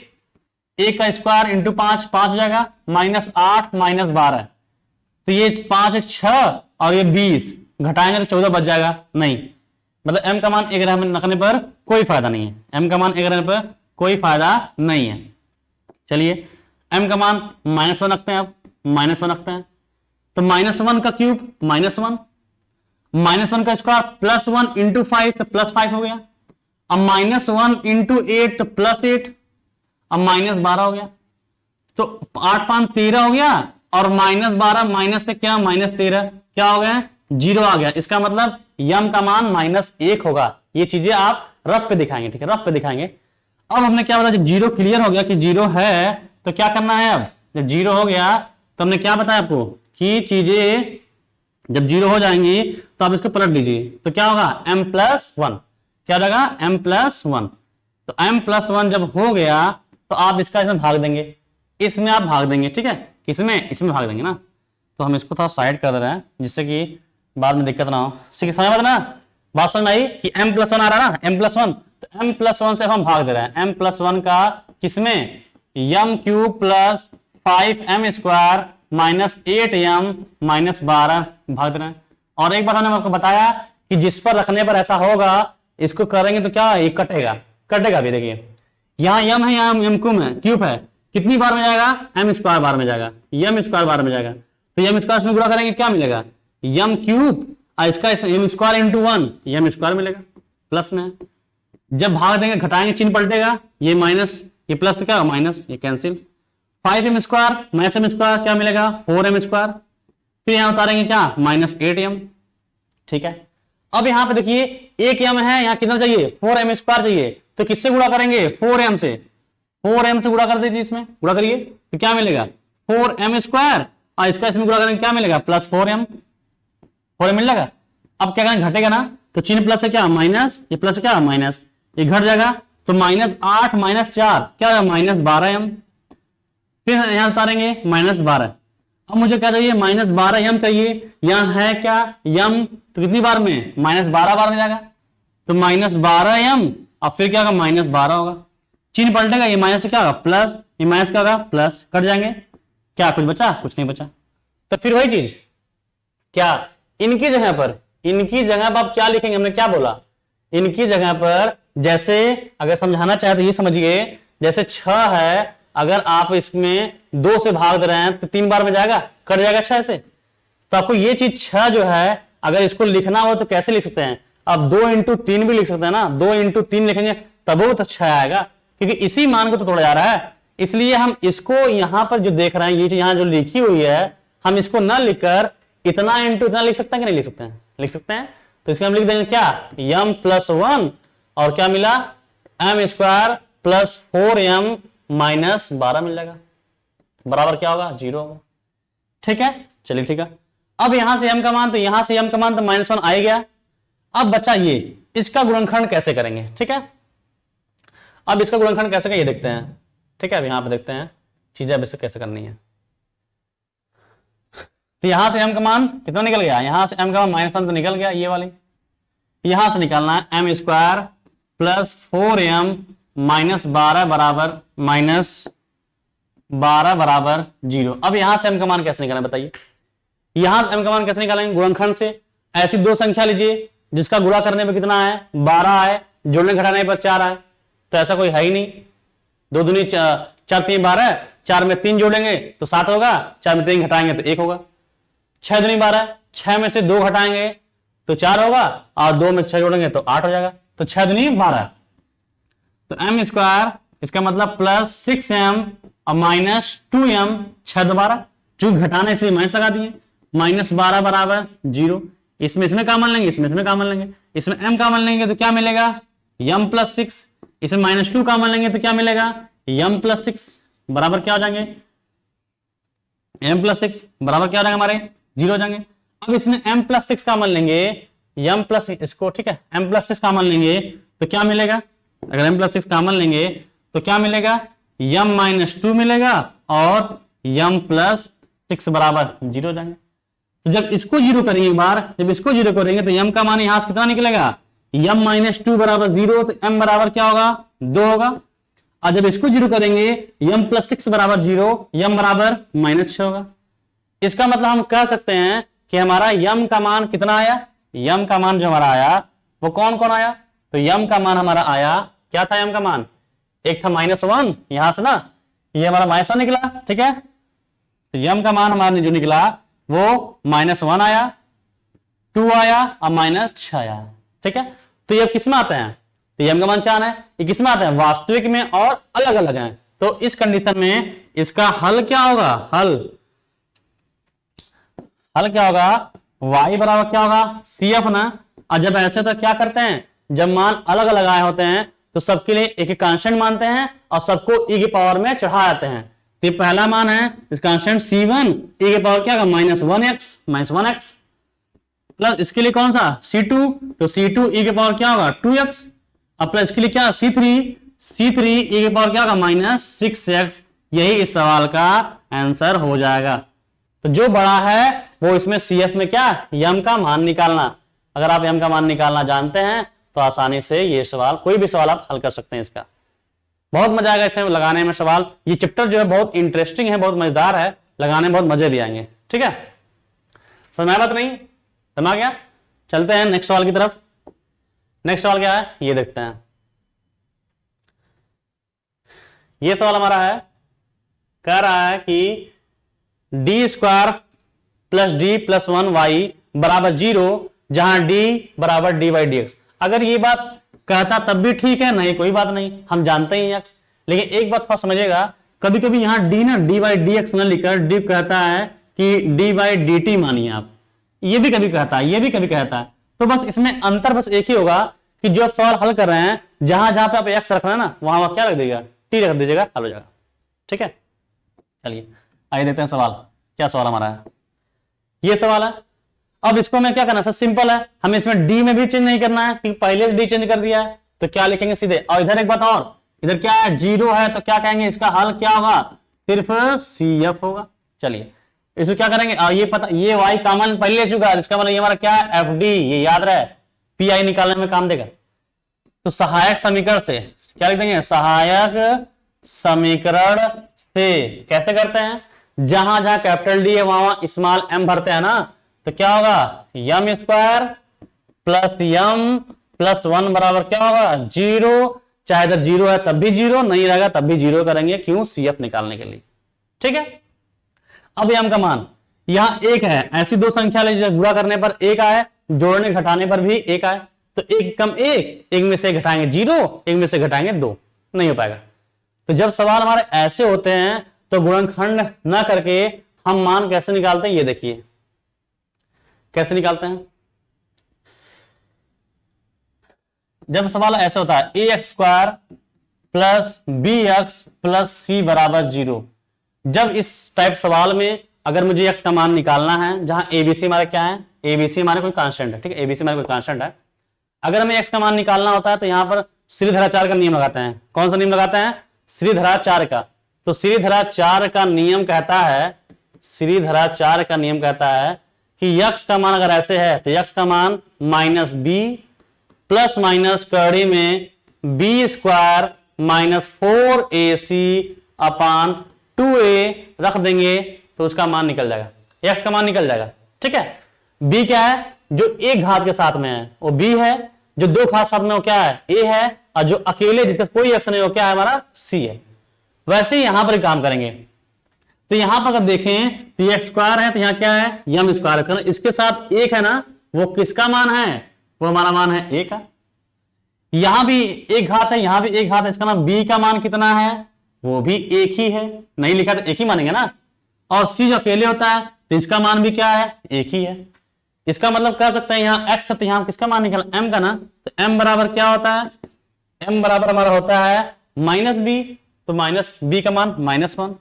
1 का स्क्वायर इंटू 5 5 हो जाएगा, माइनस 8 माइनस 12, तो ये 5 1 6 और ये 20 घटाएंगे तो 14 बच जाएगा, नहीं, मतलब m का मान 1 रखने पर कोई फायदा नहीं है, m का मान 1 रखने पर कोई फायदा नहीं है। चलिए m का मान -1 रखते हैं, अब -1 रखते हैं, तो -1 का क्यूब -1, -1 का स्क्वायर +1 इंटू 5 तो +5 हो गया, अब -1 इंटू 8 तो +8, अब -12 हो गया, तो 8 5 13 हो गया, और -12 माइनस से क्या -13 क्या हो गया, 0 आ गया। इसका मतलब यम का मान -1 होगा। ये चीजें आप रफ पे दिखाएंगे, ठीक है, रफ पे दिखाएंगे। अब हमने क्या बताया, जब 0 क्लियर हो गया कि 0 है तो क्या करना है, अब जब 0 हो गया तो हमने क्या बताया आपको कि चीजें जब 0 हो जाएंगी तो आप इसको पलट लीजिए, तो क्या होगा m+1, क्या हो जाएगा m+1। तो m+1 जब हो गया तो आप इसका इसमें भाग देंगे, इसमें आप भाग देंगे, ठीक है, किसमें, इसमें भाग देंगे ना। तो हम इसको थोड़ा साइड कर दे रहे हैं जिससे कि बाद में दिक्कत ना हो, समझ ना, बात समझ आई कि m+1 आ रहा है ना, m+1, तो m+1 से हम भाग दे रहे हैं, m+1 का किसमें, m³ plus 5m square minus 8m minus 12 भाग दे रहे हैं। और एक बार हमने आपको बताया कि जिस पर रखने पर ऐसा होगा, इसको करेंगे तो क्या ये कटेगा, कटेगा भी, देखिए यहाँ m है, यहाँ m³ है, कितनी बार में जाएगा, m² बार में जाएगा, m² बार में जाएगा, तो m² में गुणा करेंगे क्या मिलेगा, m³ और इसका m² इंटू 1 m² मिलेगा, प्लस में। जब भाग देंगे घटाएंगे चिन्ह पलटेगा, ये माइनस ये प्लस तो क्या होगा माइनस, ये कैंसिल, 5m² माइनस m² क्या मिलेगा 4m², फिर यहां उतारेंगे क्या -8m, ठीक है। अब यहां पे देखिए 1m है, यहां कितना चाहिए 4m² चाहिए, तो किससे गुणा करेंगे 4m से, 4m से गुणा कर दीजिए, इसमें गुणा करिए तो क्या मिलेगा 4m² और इसका इसमें गुणा करेंगे क्या मिलेगा +4m, 4m मिल जाएगा। अब क्या करेंगे घटेगा ना, तो चिन्ह प्लस है क्या माइनस, ये प्लस क्या माइनस, ये घट जाएगा, तो -8 -4 क्या -12m, फिर यहां उतारेंगे -12। अब मुझे क्या चाहिए -12m चाहिए, यहां है क्या m, तो कितनी बार में -12 बार में जाएगा, तो -12m और फिर क्या होगा -12 होगा, चिन्ह पलटेगा, ये माइनस से क्या होगा प्लस, ये माइनस क्या होगा प्लस, कट जाएंगे, क्या कुछ बचा, कुछ नहीं बचा। तो फिर वही चीज क्या, इनकी जगह पर, इनकी जगह पर आप क्या लिखेंगे, हमने क्या बोला, इनकी जगह पर जैसे अगर समझाना चाहे तो ये समझिए, जैसे 6 है, अगर आप इसमें 2 से भाग दे रहे हैं तो 3 बार में जाएगा, कट जाएगा 6 से, तो आपको ये चीज 6 जो है अगर इसको लिखना हो तो कैसे लिख सकते हैं, अब 2 इंटू 3 भी लिख सकते हैं ना, 2 इंटू 3 लिखेंगे तब वो तो 6 आएगा, क्योंकि इसी मान को तो तोड़ा जा रहा है। इसलिए हम इसको यहां पर जो देख रहे हैं, ये चीज यहां जो लिखी हुई है, हम इसको ना लिखकर इतना इंटू इतना लिख सकते हैं कि नहीं लिख सकते हैं, लिख सकते हैं। तो इसको हम लिख देंगे क्या m+1 और क्या मिला m² प्लस 4m माइनस 12 मिल जाएगा, बराबर क्या होगा 0 होगा, ठीक है। चलिए ठीक है, अब यहां से m का मान, तो यहां से m का मान तो -1 आ गया। अब बच्चा ये इसका गुणनखंड कैसे करेंगे, ठीक है, अब इसका गुणनखंड कैसे करेंगे ये देखते हैं, ठीक है। अब यहां पे देखते हैं चीजें अब इसे कैसे करनी है। तो यहां से m का मान कितना निकल गया, यहां से m का मान -1 तो निकल गया, ये वाली यहां से निकालना है m² प्लस 4m माइनस 12 बराबर 0। अब यहां से m का मान कैसे निकालें बताइए, यहां से m का मान कैसे निकालेंगे, गुणनखंड से। ऐसी दो संख्या लीजिए जिसका गुणा करने पर कितना है 12 है, जोड़ने घटाने पर 4 है, तो ऐसा कोई है ही नहीं, 2 दूनी 4 3 12, 4 में 3 जोड़ेंगे तो 7 होगा, 4 में 3 घटाएंगे तो 1 होगा, 6 दूनी 12, 6 में से 2 घटाएंगे तो 4 होगा, और 2 में 6 जोड़ेंगे तो 8 हो जाएगा, तो 6 दूनी 12, तो m², इसका मतलब प्लस 6m और माइनस 2m, 6 दोबारा चूंकि घटाना इसलिए माइनस लगा दिए, -12 बराबर 0। इसमें कॉमन लेंगे, इसमें कॉमन लेंगे, इसमें m कॉमन लेंगे तो क्या मिलेगा m+6, इसमें -2 कॉमन लेंगे तो क्या मिलेगा m+6 बराबर क्या हो जाएंगे, m+6 बराबर क्या हो जाएंगे हमारे 0 हो जाएंगे। अब इसमें m+6 कॉमन लेंगे, m+6 इसको, ठीक है, m+6 कॉमन लेंगे तो क्या मिलेगा, अगर m+6 कॉमन लेंगे तो क्या मिलेगा m-2 मिलेगा और m+6 बराबर 0 हो जाएंगे। तो जब इसको 0 करेंगे एक बार, जब इसको 0 करेंगे तो m का मान यहां से कितना निकलेगा m-2 बराबर 0, तो m बराबर क्या होगा 2 होगा, और जब इसको 0 करेंगे m+6 बराबर 0, m बराबर -6 होगा। इसका मतलब हम कह सकते हैं कि हमारा यम का मान कितना आया, यम का मान जो हमारा आया वो कौन कौन आया, तो यम का मान हमारा आया, क्या था यम का मान, एक था -1, यहां से ना ये हमारा -1 निकला, ठीक है। तो यम का मान हमारा जो निकला वो -1 आया, 2 आया और -6 आया, ठीक है। तो ये किस में आते हैं, तो यम का मान 4 है, ये किस में आते हैं, वास्तविक में और अलग अलग हैं। तो इस कंडीशन में इसका हल क्या होगा, हल क्या होगा, y बराबर क्या होगा CF ना। और जब ऐसे तो क्या करते हैं, जब मान अलग अलग आए होते हैं तो सबके लिए एक कांस्टेंट मानते हैं और सबको e की पावर में चढ़ा जाते हैं। तो ये पहला मान है कांस्टेंट C1, e की पावर क्या होगा -1x प्लस इसके लिए कौन सा C2, तो C2 e की पावर क्या होगा 2x, अब प्लस इसके लिए क्या C3 e की पावर क्या होगा -6x। यही इस सवाल का आंसर हो जाएगा। तो जो बड़ा है वो इसमें CF में क्या, यम का मान निकालना। अगर आप यम का मान निकालना जानते हैं तो आसानी से ये सवाल, कोई भी सवाल आप हल कर सकते हैं। इसका बहुत मजा आएगा इसमें लगाने में सवाल। ये चैप्टर जो है बहुत इंटरेस्टिंग है, बहुत मजेदार है, लगाने में बहुत मजे भी आएंगे, ठीक है। समझ बात नहीं, समझ गया। चलते हैं नेक्स्ट सवाल की तरफ। नेक्स्ट सवाल क्या है ये देखते हैं। ये सवाल हमारा है, कह रहा है कि d² + d + 1y = 0 जहां d = d/dx। अगर ये बात कहता तब भी ठीक है, नहीं कोई बात नहीं, हम जानते ही x। लेकिन एक बात थोड़ा समझिएगा, कभी कभी यहां d ना d/dx न लिखकर d कहता है कि d/dt मानिए आप, ये भी कभी कहता है, ये भी कभी कहता है। तो बस इसमें अंतर बस एक ही होगा कि जो आप सवाल हल कर रहे हैं जहां जहां पे आप x रखना है ना वहां क्या रख दीजिएगा, t रख दीजिएगा, हल हो जाएगा, ठीक है। चलिए आइए देखते हैं सवाल, क्या सवाल हमारा है। ये सवाल है, अब इसको मैं क्या करना है, सिंपल है, हमें इसमें डी में भी चेंज नहीं करना है क्योंकि पहले से डी चेंज कर दिया है। तो क्या लिखेंगे सीधे, और इधर एक बात और, इधर क्या है 0 है तो क्या कहेंगे, इसका हल क्या होगा, सिर्फ CF होगा। चलिए इसको क्या करेंगे, और ये पता, ये y कॉमन पहले ले चुका है, इसका मतलब ये हमारा क्या है FD, ये याद रहे, PI निकालने में काम देगा। तो सहायक समीकरण से क्या लिख देंगे, सहायक समीकरण से कैसे करते हैं, जहां जहां कैपिटल डी है वहां स्मॉल m भरते हैं ना, तो क्या होगा m² + m + 1 बराबर क्या होगा 0। चाहे इधर 0 है तब भी 0, नहीं रहेगा तब भी 0 करेंगे, क्यों, CF निकालने के लिए, ठीक है। अब m का मान यहां 1 है, ऐसी दो संख्या ले गुणा करने पर 1 आए, जोड़ने घटाने पर भी 1 आए, तो 1 कम 1 में से घटाएंगे 0, 1 में से घटाएंगे 2, नहीं हो पाएगा। तो जब सवाल हमारे ऐसे होते हैं तो गुणनखंड ना करके हम मान कैसे निकालते हैं, ये देखिए कैसे निकालते हैं। जब सवाल ऐसे होता है ax² + bx + c = 0, जब इस टाइप सवाल में अगर मुझे x का मान निकालना है, जहां abc हमारा क्या है, abc हमारे कोई कांस्टेंट है, ठीक है, abc हमारे कोई कांस्टेंट है। अगर हमें x का मान निकालना होता है तो यहां पर श्रीधराचार्य का नियम लगाते हैं। कौन सा नियम लगाते हैं, श्रीधराचार्य का। तो श्रीधराचार्य का नियम कहता है, श्रीधराचार्य का नियम कहता है कि x का मान अगर ऐसे है तो x का मान -b प्लस माइनस कड़ी में b² - 4ac/2a रख देंगे तो उसका मान निकल जाएगा, x का मान निकल जाएगा, ठीक है। b क्या है, जो एक घात के साथ में है वो b है, जो दो घात साथ में वो क्या है a है, और जो अकेले जिसका कोई x नहीं वो क्या है हमारा c है। वैसे ही यहां पर काम करेंगे। तो यहां पर अगर देखें तो ये x² है, तो यहां क्या है m², इसके साथ 1 है ना, वो किसका मान है, वो हमारा मान है 1 का। यहां भी एक घात है, यहां भी एक घात है, इसका नाम b का मान कितना है, वो भी 1 ही है, नहीं लिखा तो 1 ही मानेंगे ना। और c जो अकेले होता है तो इसका मान भी क्या है 1 ही है। इसका मतलब कह सकते हैं यहाँ x है तो यहाँ किसका मान निकला m का ना, तो m बराबर क्या होता है, m बराबर हमारा होता है -b, तो -b का मान -1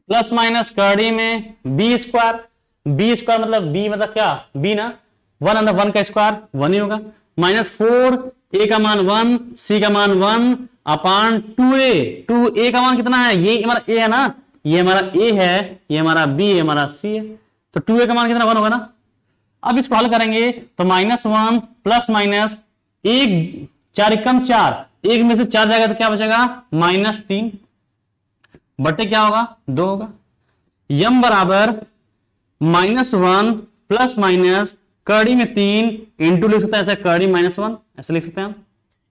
प्लस माइनस कड़ी में b² मतलब b मतलब क्या b ना, 1 अंदर 1 का स्क्वायर 1 ही होगा, -4 a का मान 1 c का मान 1/2a, 2a का मान कितना है, ये हमारा a है ना, ये हमारा a है, ये हमारा b है, हमारा c है, तो 2a का मान कितना 1 होगा ना। अब इसको हल करेंगे तो -1 प्लस माइनस 1 4 कम 4, 1 में से 4 जाएगा तो क्या बचेगा -3 बटे क्या होगा 2 होगा। m बराबर -1 प्लस माइनस कड़ी में 3 इंटू लिख सकते हैं ऐसे कड़ी -1 ऐसे लिख सकते हैं हम।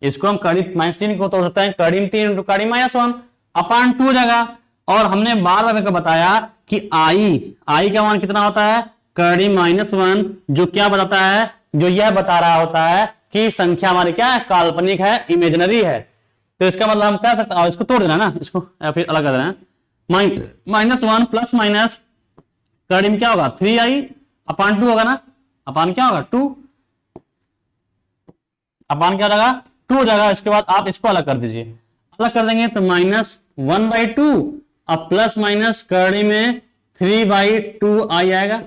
इसको हम कड़ी -3 को तोड़ सकते हैं कड़ी में 3 इंटू कड़ी -1 अपान 2 जगह। और हमने बार बार बताया कि आई का मान कितना होता है कड़ी -1, जो क्या बताता है, जो यह बता रहा होता है कि संख्या हमारी क्या है, काल्पनिक है, इमेजिनरी है। तो इसका मतलब हम कह सकते हैं, इसको तोड़ देना ना, इसको या फिर अलग कर देना, -1 प्लस माइनस कड़ी में क्या होगा 3i अपान 2 होगा ना, अपान क्या होगा 2, अपान क्या होगा 2 हो जाएगा। इसके बाद आप इसको अलग कर दीजिए, अलग कर देंगे तो -1/2 अब प्लस माइनस कड़ी में 3/2 आई आएगा।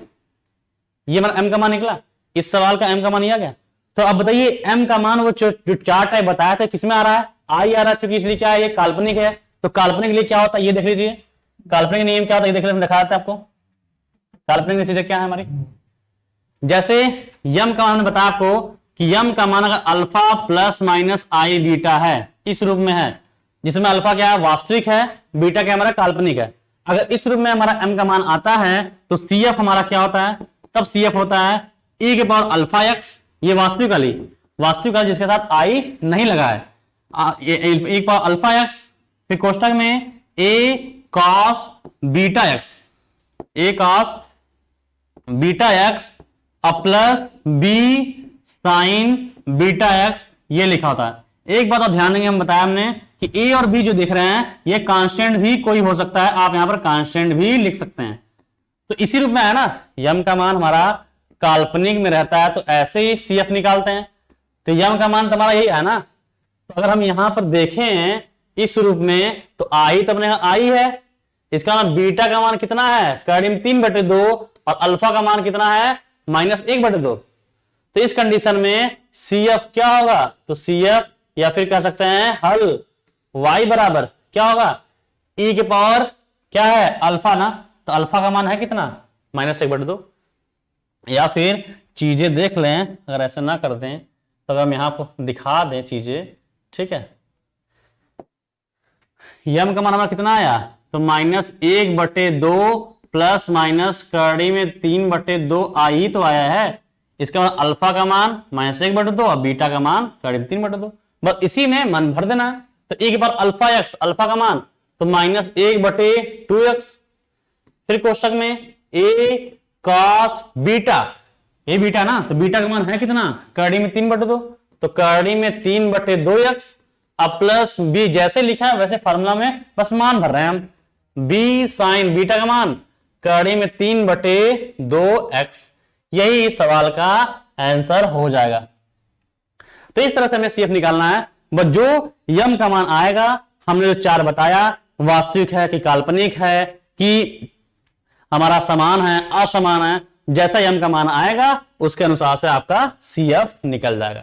ये हमारा m का मान निकला, इस सवाल का m का मान आ गया। तो अब बताइए m का मान वो जो चार्ट है बताया था किसमें आ रहा है, आई आ रहा है, चूंकि इसलिए क्या है ये काल्पनिक है। तो काल्पनिक के लिए क्या होता है ये देख लीजिए, काल्पनिक नियम क्या होता है ये देख लीजिए, दिखा देते हैं आपको काल्पनिक चीजें क्या है हमारी। जैसे यम का मान बताया आपको कि यम का मान अगर अल्फा प्लस माइनस आई बीटा है, इस रूप में है जिसमें अल्फा क्या है वास्तविक है, बीटा क्या हमारा काल्पनिक है। अगर इस रूप में हमारा m का मान आता है तो CF हमारा क्या होता है, तब CF होता है e के पावर अल्फा x, ये वास्तविक वाली जिसके साथ i नहीं लगा है, e पावर अल्फा x, फिर कोष्टक में a cos beta x, a cos beta x अब plus b sin beta x, ये लिखा होता है। एक बात और ध्यान देंगे, हम बताया हमने कि a और b जो देख रहे हैं ये कांस्टेंट भी कोई हो सकता है, आप यहां पर कांस्टेंट भी लिख सकते हैं। तो इसी रूप में है ना, यम का मान हमारा काल्पनिक में रहता है तो ऐसे ही CF निकालते हैं। तो यम का मान तुम्हारा यही है ना, तो अगर हम यहां पर देखें इस रूप में तो आई तो अपने आई है, इसका मान बीटा का मान कितना है कड़ी में 3/2 और अल्फा का मान कितना है -1/2। तो इस कंडीशन में CF क्या होगा, तो CF या फिर कह सकते हैं हल y बराबर क्या होगा e के पावर क्या है अल्फा ना, तो अल्फा का मान है कितना -1/2। या फिर चीजें देख लें, अगर ऐसे ना कर दें तो अगर हम यहां पर दिखा दें चीजें, ठीक है, यम का मान हमारा कितना आया तो -1/2 प्लस माइनस कड़ी में 3/2 आई तो आया है। इसका मतलब अल्फा का मान -1/2 और बीटा का मान कड़ी में 3/2, बस इसी में मन भर देना। तो एक बार अल्फा x, अल्फा का मान तो -1/2x, फिर कोष्टक में a cos बीटा, ये बीटा ना, तो बीटा का मान है कितना कड़ी में 3/2, तो कड़ी में 3/2x अब प्लस b, जैसे लिखा है वैसे फार्मूला में बस मान भर रहे हैं हम, b sin बीटा का मान कड़ी में 3/2x, यही इस सवाल का आंसर हो जाएगा। तो इस तरह से हमें CF निकालना है, बस जो यम का मान आएगा हमने जो 4 बताया, वास्तविक है कि काल्पनिक है कि हमारा समान है असमान है, जैसा यम का मान आएगा उसके अनुसार से आपका CF निकल जाएगा।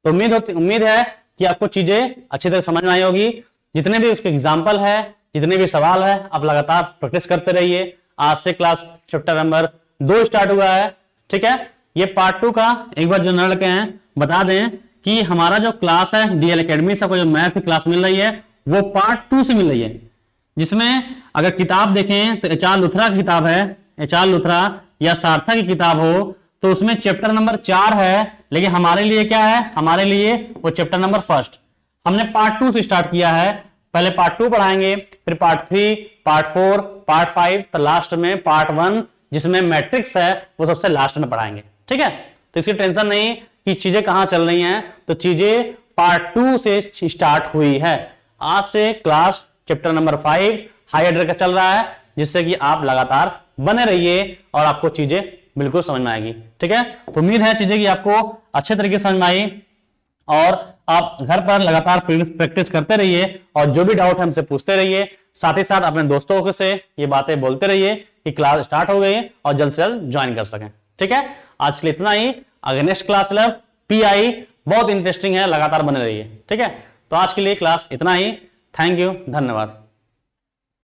तो उम्मीद है कि आपको चीजें अच्छी तरह समझ में आई होगी। जितने भी उसके एग्जाम्पल है, जितने भी सवाल है, आप लगातार प्रैक्टिस करते रहिए। आज से क्लास चैप्टर नंबर 2 स्टार्ट हुआ है, ठीक है। ये पार्ट 2 का एक बार जो न लड़के हैं बता दें कि हमारा जो क्लास है DL एकेडमी से आपको जो मैथ की क्लास मिल रही है वो पार्ट 2 से मिल रही है, जिसमें अगर किताब देखें तो HR लुथरा की किताब है, HR लुथरा या सार्थक की किताब हो तो उसमें चैप्टर नंबर 4 है, लेकिन हमारे लिए क्या है, हमारे लिए वो चैप्टर नंबर 1 हमने पार्ट 2 से स्टार्ट किया है। पहले पार्ट 2 पढ़ाएंगे, फिर पार्ट 3, पार्ट 4, पार्ट 5, तो लास्ट में पार्ट 1 जिसमें मैट्रिक्स है वो सबसे लास्ट में पढ़ाएंगे, ठीक है। तो इसकी टेंशन नहीं कि चीजें कहां चल रही हैं, तो चीजें पार्ट 2 से स्टार्ट हुई है। आज से class chapter number 5 high order का चल रहा है, जिससे कि आप लगातार बने रहिए और आपको चीजें बिल्कुल समझ में आएगी, ठीक है। तो उम्मीद है चीजें कि आपको अच्छे तरीके से समझ में आई और आप घर पर लगातार प्रैक्टिस करते रहिए और जो भी डाउट है हमसे पूछते रहिए। साथ ही साथ अपने दोस्तों से ये बातें बोलते रहिए कि क्लास स्टार्ट हो गई है और जल्द से जल्द ज्वाइन कर सकें, ठीक है। आज के लिए इतना ही। अगर नेक्स्ट क्लास PI बहुत इंटरेस्टिंग है, लगातार बने रहिए, ठीक है। तो आज के लिए क्लास इतना ही। थैंक यू, धन्यवाद।